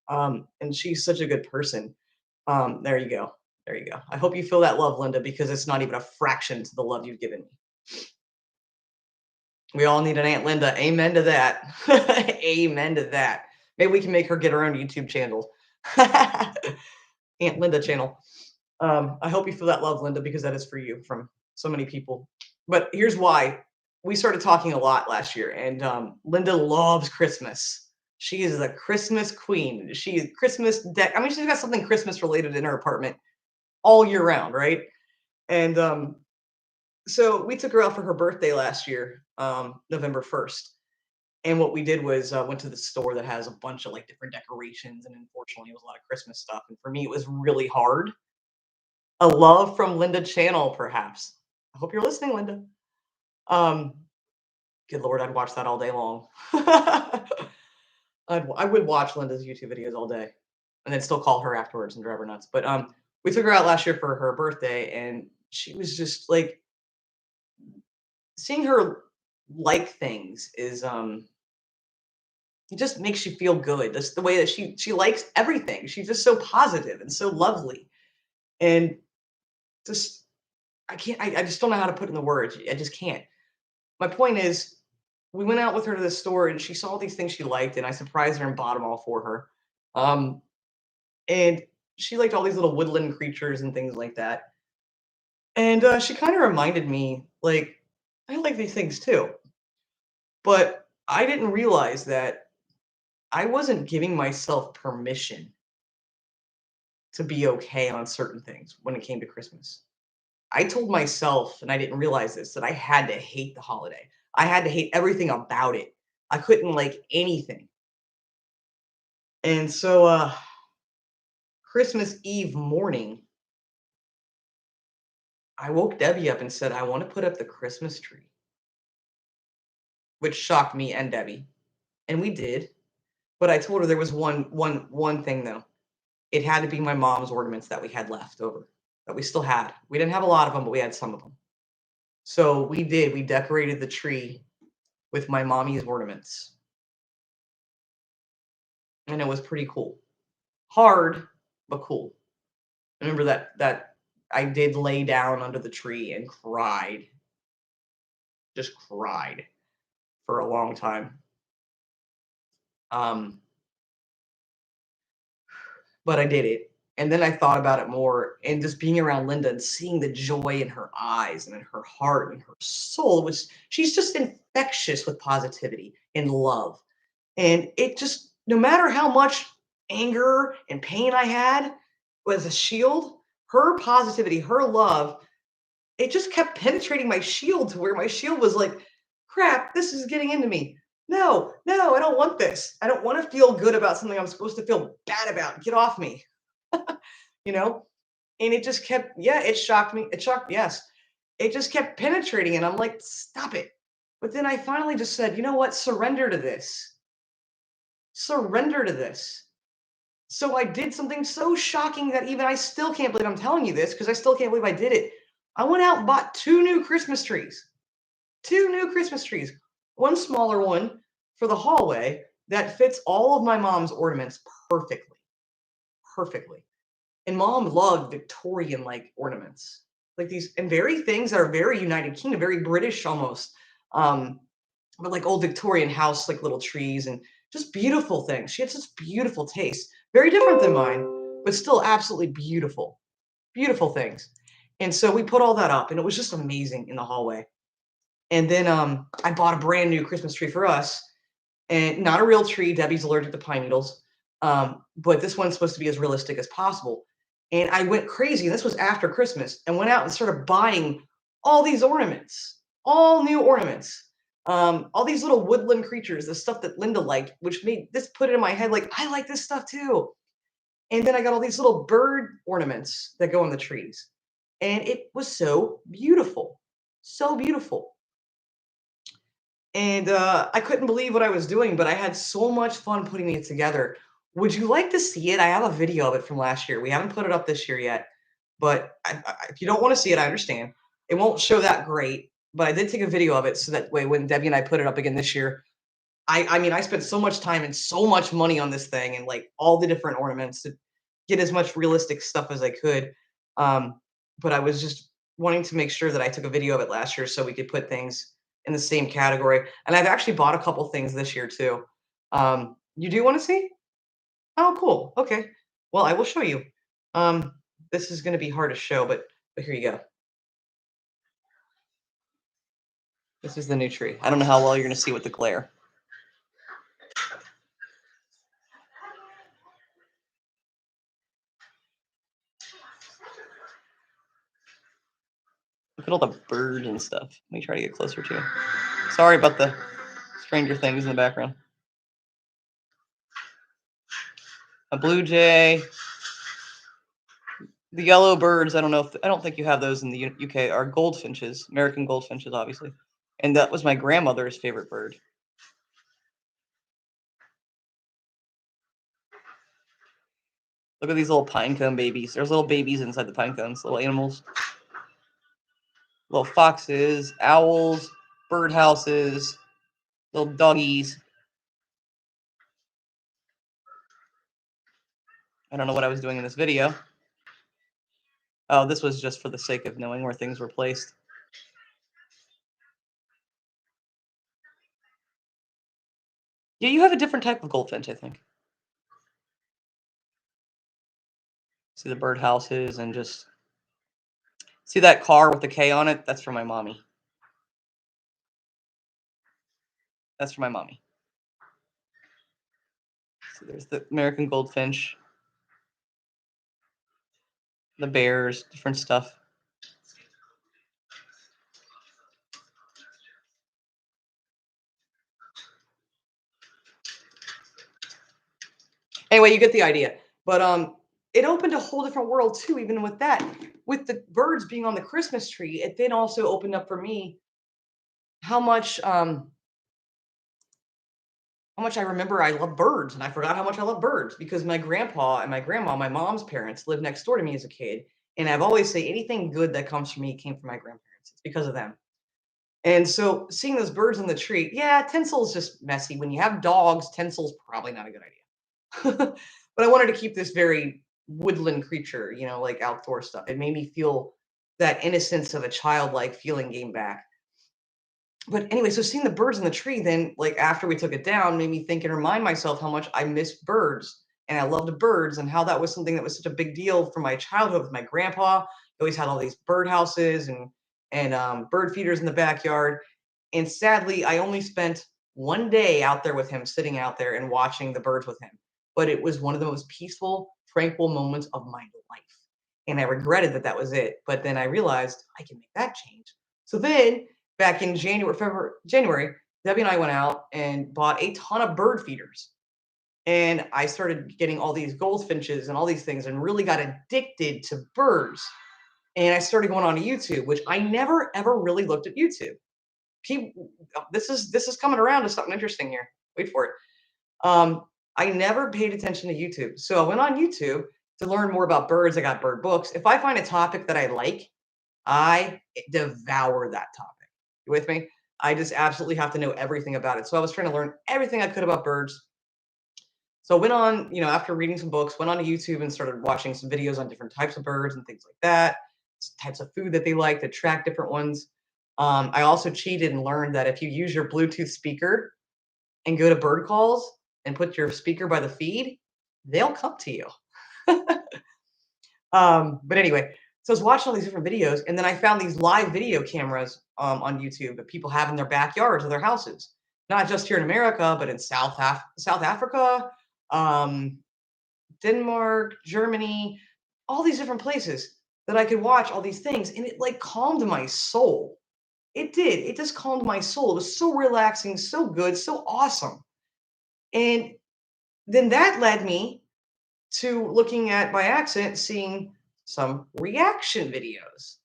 And she's such a good person. There you go. There you go. I hope you feel that love, Linda, because it's not even a fraction to the love you've given me. We all need an Aunt Linda. Amen to that. Amen to that. Maybe we can make her get her own YouTube channel. Aunt Linda channel. I hope you feel that love, Linda, because that is for you from so many people. But here's why. We started talking a lot last year, and Linda loves Christmas. She is the Christmas queen. She is Christmas deck. I mean, she's got something Christmas related in her apartment all year round, right? And so we took her out for her birthday last year, November 1st. And what we did was went to the store that has a bunch of like different decorations, and unfortunately, it was a lot of Christmas stuff. And for me, it was really hard. A love from Linda channel, perhaps. I hope you're listening, Linda. Um, Good Lord, I'd watch that all day long. I would watch Linda's YouTube videos all day, and then still call her afterwards and drive her nuts. But we took her out last year for her birthday, and she was just like seeing her like things is it just makes you feel good. That's the way that she likes everything. She's just so positive and so lovely, and just I just don't know how to put in the words. I just can't. My point is, we went out with her to the store and she saw all these things she liked, and I surprised her and bought them all for her. Um, and she liked all these little woodland creatures and things like that. And she kind of reminded me, like, I like these things too, but I didn't realize that I wasn't giving myself permission to be okay on certain things when it came to Christmas. I told myself, and I didn't realize this, that I had to hate the holiday. I had to hate everything about it. I couldn't like anything. And so Christmas Eve morning, I woke Debbie up and said, I want to put up the Christmas tree, which shocked me and Debbie. And we did. But I told her there was one thing though. It had to be my mom's ornaments that we had left over, that we still had. We didn't have a lot of them, but we had some of them. So we did. We decorated the tree with my mommy's ornaments. And it was pretty cool. Hard, but cool. I remember that I did lay down under the tree and cried. Just cried for a long time. Um, but I did it. And then I thought about it more, and just being around Linda and seeing the joy in her eyes and in her heart and her soul was she's just infectious with positivity and love. And it just no matter how much anger and pain I had was a shield, her positivity, her love, it just kept penetrating my shield to where my shield was like, crap, this is getting into me. No, no, I don't want this. I don't want to feel good about something I'm supposed to feel bad about. Get off me. you know? And it just kept, yeah, it shocked me. It shocked, yes. It just kept penetrating, and I'm like, stop it. But then I finally just said, you know what? Surrender to this. Surrender to this. So I did something so shocking that even I still can't believe I'm telling you this because I still can't believe I did it. I went out and bought two new Christmas trees. Two new Christmas trees. One smaller one for the hallway that fits all of my mom's ornaments perfectly. Perfectly. And mom loved Victorian like ornaments. Like these and very things that are very United Kingdom, very British almost. Um, but like old Victorian house, like little trees and just beautiful things. She had such beautiful taste. Very different than mine, but still absolutely beautiful. Beautiful things. And so we put all that up and it was just amazing in the hallway. And then I bought a brand new Christmas tree for us, and not a real tree. Debbie's allergic to pine needles, but this one's supposed to be as realistic as possible. And I went crazy. And this was after Christmas, and went out and started buying all these ornaments, all new ornaments, all these little woodland creatures, the stuff that Linda liked, which made this put it in my head like I like this stuff too. And then I got all these little bird ornaments that go on the trees, and it was so beautiful, so beautiful. And I couldn't believe what I was doing, but I had so much fun putting it together. Would you like to see it? I have a video of it from last year. We haven't put it up this year yet, but if you don't want to see it, I understand. It won't show that great, but I did take a video of it so that way when Debbie and I put it up again this year, I mean, I spent so much time and so much money on this thing and like all the different ornaments to get as much realistic stuff as I could. Um, but I was just wanting to make sure that I took a video of it last year so we could put things in the same category. And I've actually bought a couple things this year too. You do want to see? Oh, cool. Okay. Well, I will show you. Um, this is going to be hard to show, but here you go. This is the new tree. I don't know how well you're going to see with the glare. Look at all the birds and stuff. Let me try to get closer to you. Sorry about the Stranger Things in the background. A blue jay. The yellow birds. I don't think you have those in the UK. Are goldfinches, American goldfinches, obviously. And that was my grandmother's favorite bird. Look at these little pine cone babies. There's little babies inside the pine cones, little animals. Little foxes, owls, birdhouses, little doggies. I don't know what I was doing in this video. Oh, this was just for the sake of knowing where things were placed. Yeah, you have a different type of goldfinch, I think. See the birdhouses and just see that car with the K on it? That's for my mommy. That's for my mommy. So there's the American goldfinch, the bears, different stuff. Anyway, you get the idea. But it opened a whole different world too, even with that. With the birds being on the Christmas tree, it then also opened up for me how much I remember I love birds, and I forgot how much I love birds because my grandpa and my grandma, my mom's parents, lived next door to me as a kid. And I've always say anything good that comes from me came from my grandparents. It's because of them. And so seeing those birds on the tree, yeah, tinsel is just messy. When you have dogs, tinsel's probably not a good idea. But I wanted to keep this very woodland creature, like outdoor stuff. It made me feel that innocence of a childlike feeling came back. But anyway, so seeing the birds in the tree, then like after we took it down, made me think and remind myself how much I miss birds and I loved birds and how that was something that was such a big deal for my childhood with my grandpa. He always had all these bird houses and bird feeders in the backyard. And sadly, I only spent one day out there with him, sitting out there and watching the birds with him. But it was one of the most peaceful, tranquil moments of my life. And I regretted that that was it. But then I realized I can make that change. So then back in January, Debbie and I went out and bought a ton of bird feeders. And I started getting all these goldfinches and all these things and really got addicted to birds. And I started going on to YouTube, which I never ever really looked at YouTube. People, this is coming around to something interesting here. Wait for it. I never paid attention to YouTube. So I went on YouTube to learn more about birds. I got bird books. If I find a topic that I like, I devour that topic. You with me? I just absolutely have to know everything about it. So I was trying to learn everything I could about birds. So I went on, after reading some books, went on to YouTube and started watching some videos on different types of birds and things like that, types of food that they like, to track different ones. I also cheated and learned that if you use your Bluetooth speaker and go to bird calls and put your speaker by the feed, they'll come to you. But anyway, so I was watching all these different videos, and then I found these live video cameras on YouTube that people have in their backyards or their houses, not just here in America, but in South Africa, um, Denmark, Germany, all these different places that I could watch all these things, and it like calmed my soul. It did. It just calmed my soul. It was so relaxing, so good, so awesome. And then that led me to looking at by accident, seeing some reaction videos.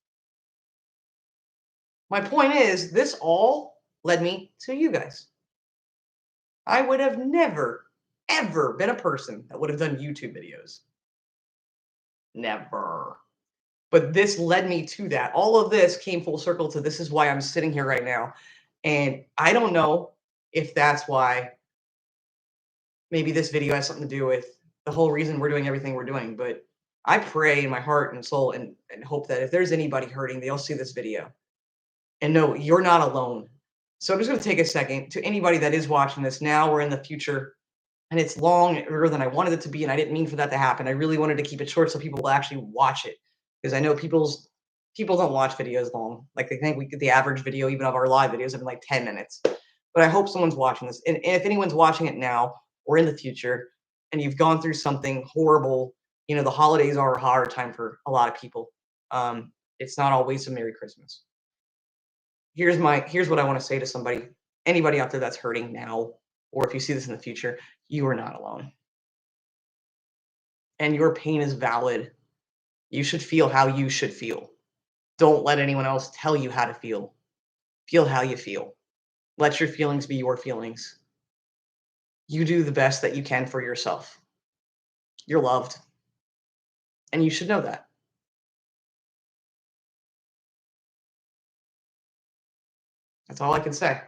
My point is, this all led me to you guys. I would have never, ever been a person that would have done YouTube videos. Never. But this led me to that. All of this came full circle to this is why I'm sitting here right now. And I don't know if that's why maybe this video has something to do with the whole reason we're doing everything we're doing. But I pray in my heart and soul and hope that if there's anybody hurting, they'll see this video and know you're not alone. So I'm just going to take a second to anybody that is watching this now or in the future. And it's longer than I wanted it to be. And I didn't mean for that to happen. I really wanted to keep it short so people will actually watch it. Because I know people don't watch videos long. Like they think the average video, even of our live videos, have been like 10 minutes. But I hope someone's watching this. And if anyone's watching it now or in the future, and you've gone through something horrible, the holidays are a hard time for a lot of people. It's not always a Merry Christmas. Here's what I want to say to somebody, anybody out there that's hurting now, or if you see this in the future, you are not alone. And your pain is valid. You should feel how you should feel. Don't let anyone else tell you how to feel. Feel how you feel. Let your feelings be your feelings. You do the best that you can for yourself. You're loved. And you should know that. That's all I can say.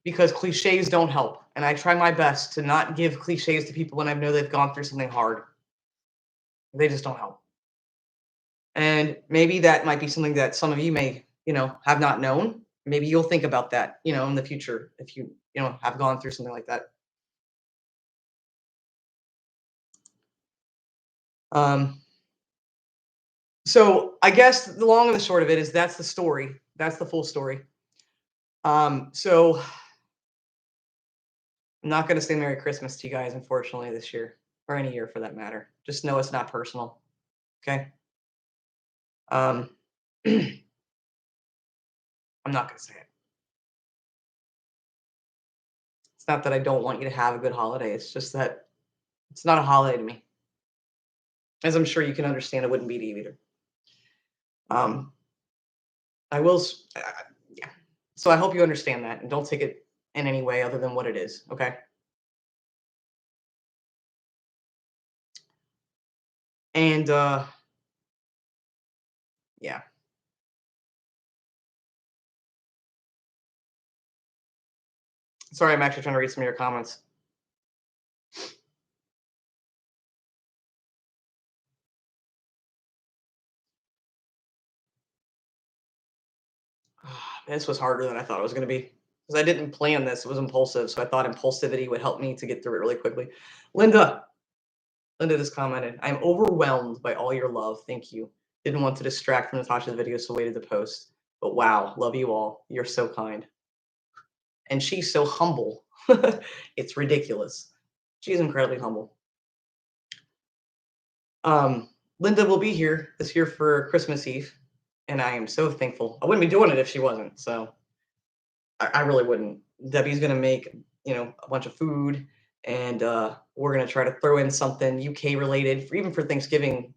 Because cliches don't help. And I try my best to not give cliches to people when I know they've gone through something hard. They just don't help. And maybe that might be something that some of you may, have not known. Maybe you'll think about that, in the future if you, have gone through something like that. So I guess the long and the short of it is that's the story. That's the full story. So I'm not going to say Merry Christmas to you guys, unfortunately, this year or any year for that matter. Just know it's not personal. Okay. I'm not going to say it. It's not that I don't want you to have a good holiday. It's just that it's not a holiday to me. As I'm sure you can understand, it wouldn't be to you either. I will, yeah. So I hope you understand that and don't take it in any way other than what it is. Okay. And yeah. Sorry, I'm actually trying to read some of your comments. This was harder than I thought it was going to be because I didn't plan this. It was impulsive. So I thought impulsivity would help me to get through it really quickly. Linda just commented, I'm overwhelmed by all your love. Thank you. Didn't want to distract from Natasha's video, so waited to post. But wow, love you all. You're so kind. And she's so humble. It's ridiculous. She's incredibly humble. Linda will be here this year for Christmas Eve, and I am so thankful. I wouldn't be doing it if she wasn't. So I really wouldn't. Debbie's gonna make a bunch of food, and we're gonna try to throw in something UK related, even for Thanksgiving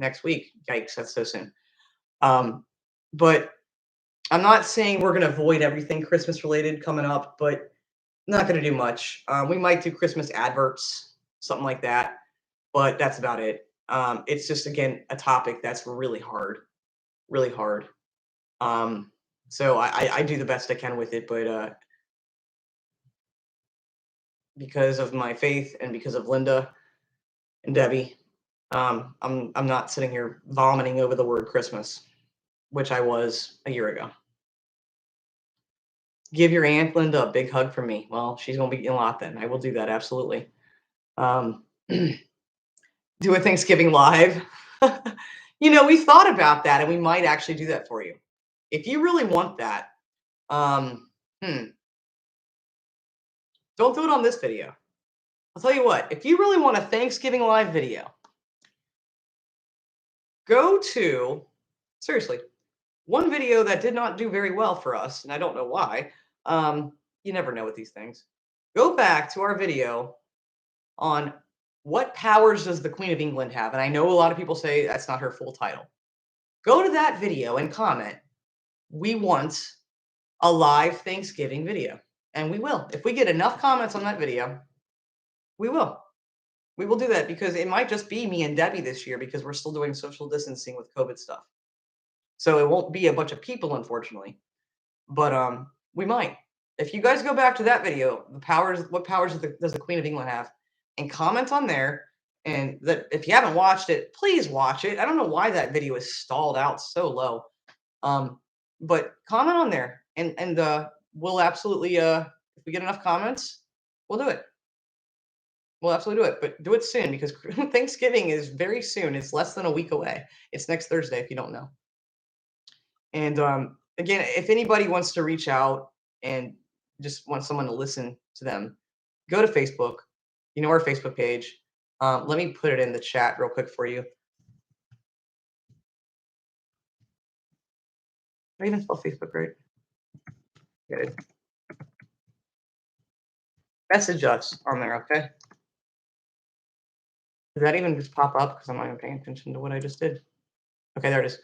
next week. Yikes, that's so soon. But I'm not saying we're gonna avoid everything Christmas related coming up, but Not going to do much. We might do Christmas adverts, something like that, but that's about it. It's just again a topic that's really hard, really hard. Um, so I do the best I can with it, but because of my faith and because of Linda and Debbie, I'm not sitting here vomiting over the word Christmas, which I was a year ago. Give your aunt Linda a big hug from me. Well, she's gonna be getting a lot then. I will do that absolutely. Um, do a Thanksgiving live. We thought about that, and we might actually do that for you if you really want that. Um, hmm, don't do it on this video. I'll tell you what. If you really want a Thanksgiving live video, go to seriously one video that did not do very well for us, and I don't know why. You never know with these things. Go back to our video on what powers does the Queen of England have, and I know a lot of people say that's not her full title. Go to that video and comment, "We want a live Thanksgiving video," and we will. If we get enough comments on that video, we will. We will do that because it might just be me and Debbie this year because we're still doing social distancing with COVID stuff. So it won't be a bunch of people, unfortunately. But we might. If you guys go back to that video, what powers does the Queen of England have, and comment on there, and that if you haven't watched it, please watch it. I don't know why that video is stalled out so low. But comment on there, and we'll absolutely if we get enough comments, we'll do it. We'll absolutely do it, but do it soon because Thanksgiving is very soon. It's less than a week away. It's next Thursday if you don't know. And again, if anybody wants to reach out and just want someone to listen to them, go to Facebook. You know our Facebook page. Let me put it in the chat real quick for you. Did I even spell Facebook right? Good. Message us on there, okay? Did that even just pop up? Because I'm not even paying attention to what I just did. Okay, there it is.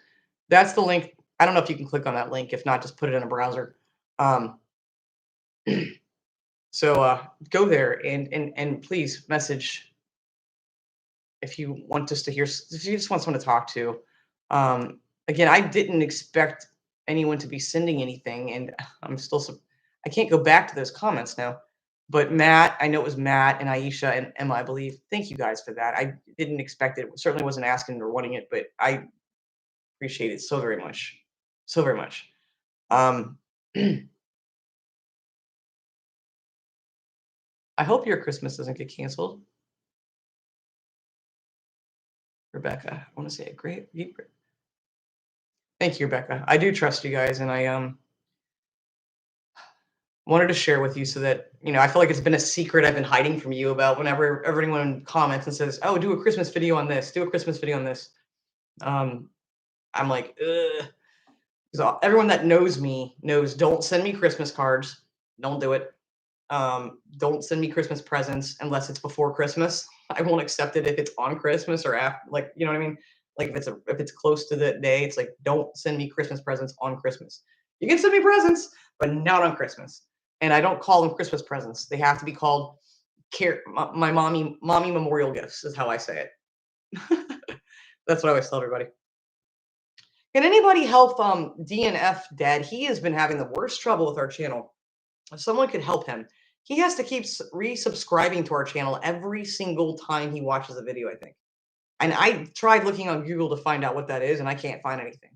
That's the link. I don't know if you can click on that link. If not, just put it in a browser. Um, so go there and please message if you want us to hear. If you just want someone to talk to. Again, I didn't expect anyone to be sending anything, and I'm still. I can't go back to those comments now. But Matt, I know it was Matt and Aisha and Emma, I believe. Thank you guys for that. I didn't expect it. Certainly wasn't asking or wanting it, but I appreciate it so very much. So very much. Um, I hope your Christmas doesn't get canceled. Rebecca, I want to say a great. Thank you, Rebecca. I do trust you guys, and I wanted to share with you so that I feel like it's been a secret I've been hiding from you about whenever everyone comments and says, "Oh, do a Christmas video on this. Do a Christmas video on this." I'm like, ugh. Because everyone that knows me knows don't send me Christmas cards. Don't do it. Don't send me Christmas presents unless it's before Christmas. I won't accept it if it's on Christmas or after, like, you know what I mean? Like if it's close to the day, it's like don't send me Christmas presents on Christmas. You can send me presents, but not on Christmas. And I don't call them Christmas presents. They have to be called my mommy memorial gifts is how I say it. That's what I always tell everybody. Can anybody help DNF Dad? He has been having the worst trouble with our channel. If someone could help him, he has to keep resubscribing to our channel every single time he watches a video, I think. And I tried looking on Google to find out what that is, and I can't find anything.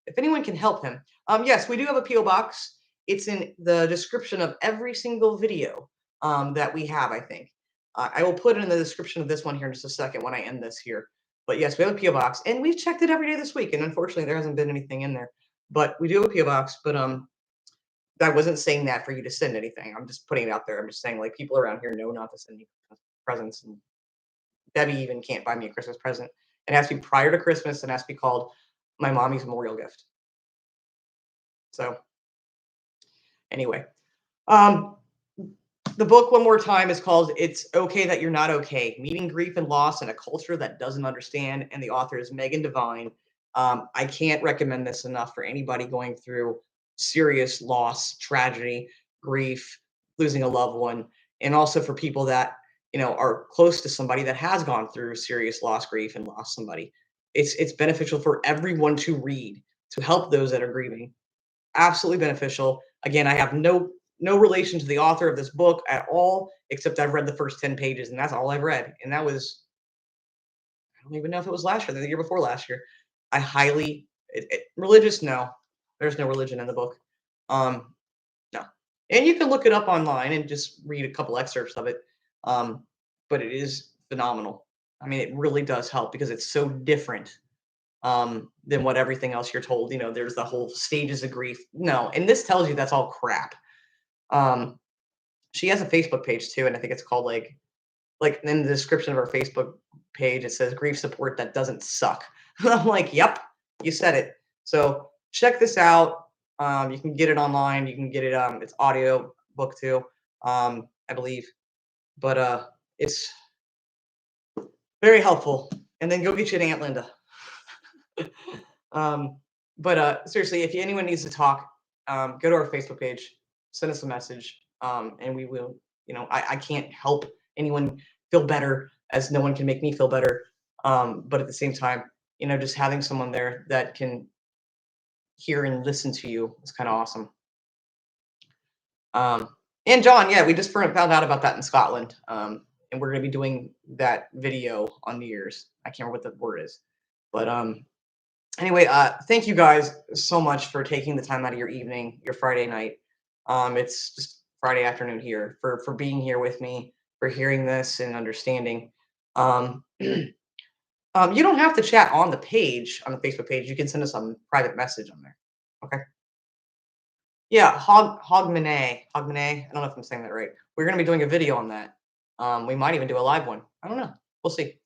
If anyone can help him, yes, we do have a PO box. It's in the description of every single video that we have, I think. I will put it in the description of this one here in just a second when I end this here. But yes, we have a PO box, and we've checked it every day this week, and unfortunately, there hasn't been anything in there. But we do have a PO box. But I wasn't saying that for you to send anything. I'm just putting it out there. I'm just saying, like, people around here know not to send me presents. And Debbie even can't buy me a Christmas present. It has to be prior to Christmas and has to be called my mommy's memorial gift. So anyway, the book one more time is called It's Okay That You're Not Okay, Meeting Grief and Loss in a Culture That Doesn't Understand. And the author is Megan Devine. I can't recommend this enough for anybody going through serious loss, tragedy, grief, losing a loved one, and also for people that are close to somebody that has gone through serious loss, grief, and lost somebody. It's beneficial for everyone to read to help those that are grieving. Absolutely beneficial. Again, I have no relation to the author of this book at all, except I've read the first 10 pages, and that's all I've read. And that was, I don't even know if it was last year or the year before last year. I highly religious, no. There's no religion in the book. Um, no. And you can look it up online and just read a couple excerpts of it. Um, but it is phenomenal. I mean, it really does help because it's so different than what everything else you're told. There's the whole stages of grief. No, and this tells you that's all crap. Um, she has a Facebook page too, and I think it's called like in the description of her Facebook page, it says grief support that doesn't suck. I'm like, yep, you said it. So check this out. You can get it online. You can get it. It's audio book too, I believe. But it's very helpful. And then go get you an Aunt Linda. um, but seriously, if anyone needs to talk, go to our Facebook page, send us a message, and we will. I can't help anyone feel better, as no one can make me feel better. But at the same time, just having someone there that can hear and listen to you is kind of awesome. Um, and John, yeah, we just found out about that in Scotland. And we're going to be doing that video on New Year's. I can't remember what the word is, but anyway, thank you guys so much for taking the time out of your evening, your Friday night. It's just Friday afternoon here for being here with me, for hearing this and understanding. You don't have to chat on the page, on the Facebook page. You can send us a private message on there. Okay. Yeah, Hogmanay. Hogmanay. I don't know if I'm saying that right. We're gonna be doing a video on that. We might even do a live one. I don't know. We'll see.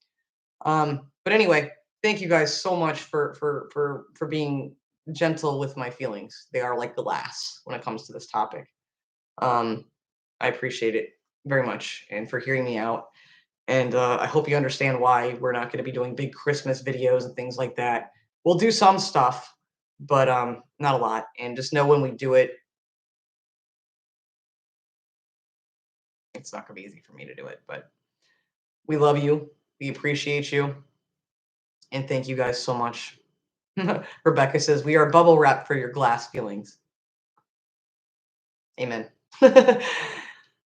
But anyway, thank you guys so much for being gentle with my feelings. They are like glass when it comes to this topic. Um, I appreciate it very much, and for hearing me out. And I hope you understand why we're not going to be doing big Christmas videos and things like that. We'll do some stuff, but not a lot. And just know when we do it, it's not going to be easy for me to do it. But we love you. We appreciate you. And thank you guys so much. Rebecca says, we are bubble wrap for your glass feelings. Amen. I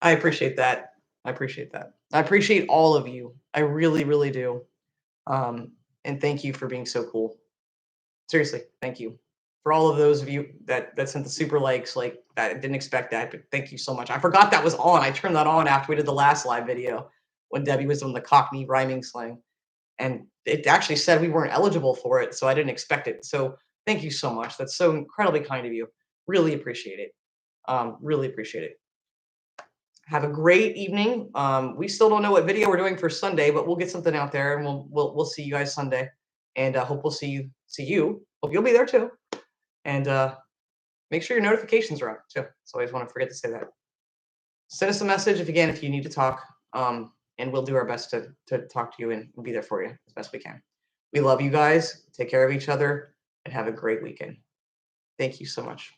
appreciate that. I appreciate that. I appreciate all of you. I really, really do. And thank you for being so cool. Seriously, thank you. For all of those of you that sent the super likes, like that, I didn't expect that, but thank you so much. I forgot that was on. I turned that on after we did the last live video when Debbie was on the Cockney rhyming slang. And it actually said we weren't eligible for it, so I didn't expect it. So thank you so much. That's so incredibly kind of you. Really appreciate it. Really appreciate it. Have a great evening. We still don't know what video we're doing for Sunday, but we'll get something out there, and we'll see you guys Sunday. And hope we'll see you. Hope you'll be there too. And make sure your notifications are on too. So I always want to forget to say that. Send us a message if you need to talk. And we'll do our best to talk to you and be there for you as best we can. We love you guys. Take care of each other and have a great weekend. Thank you so much.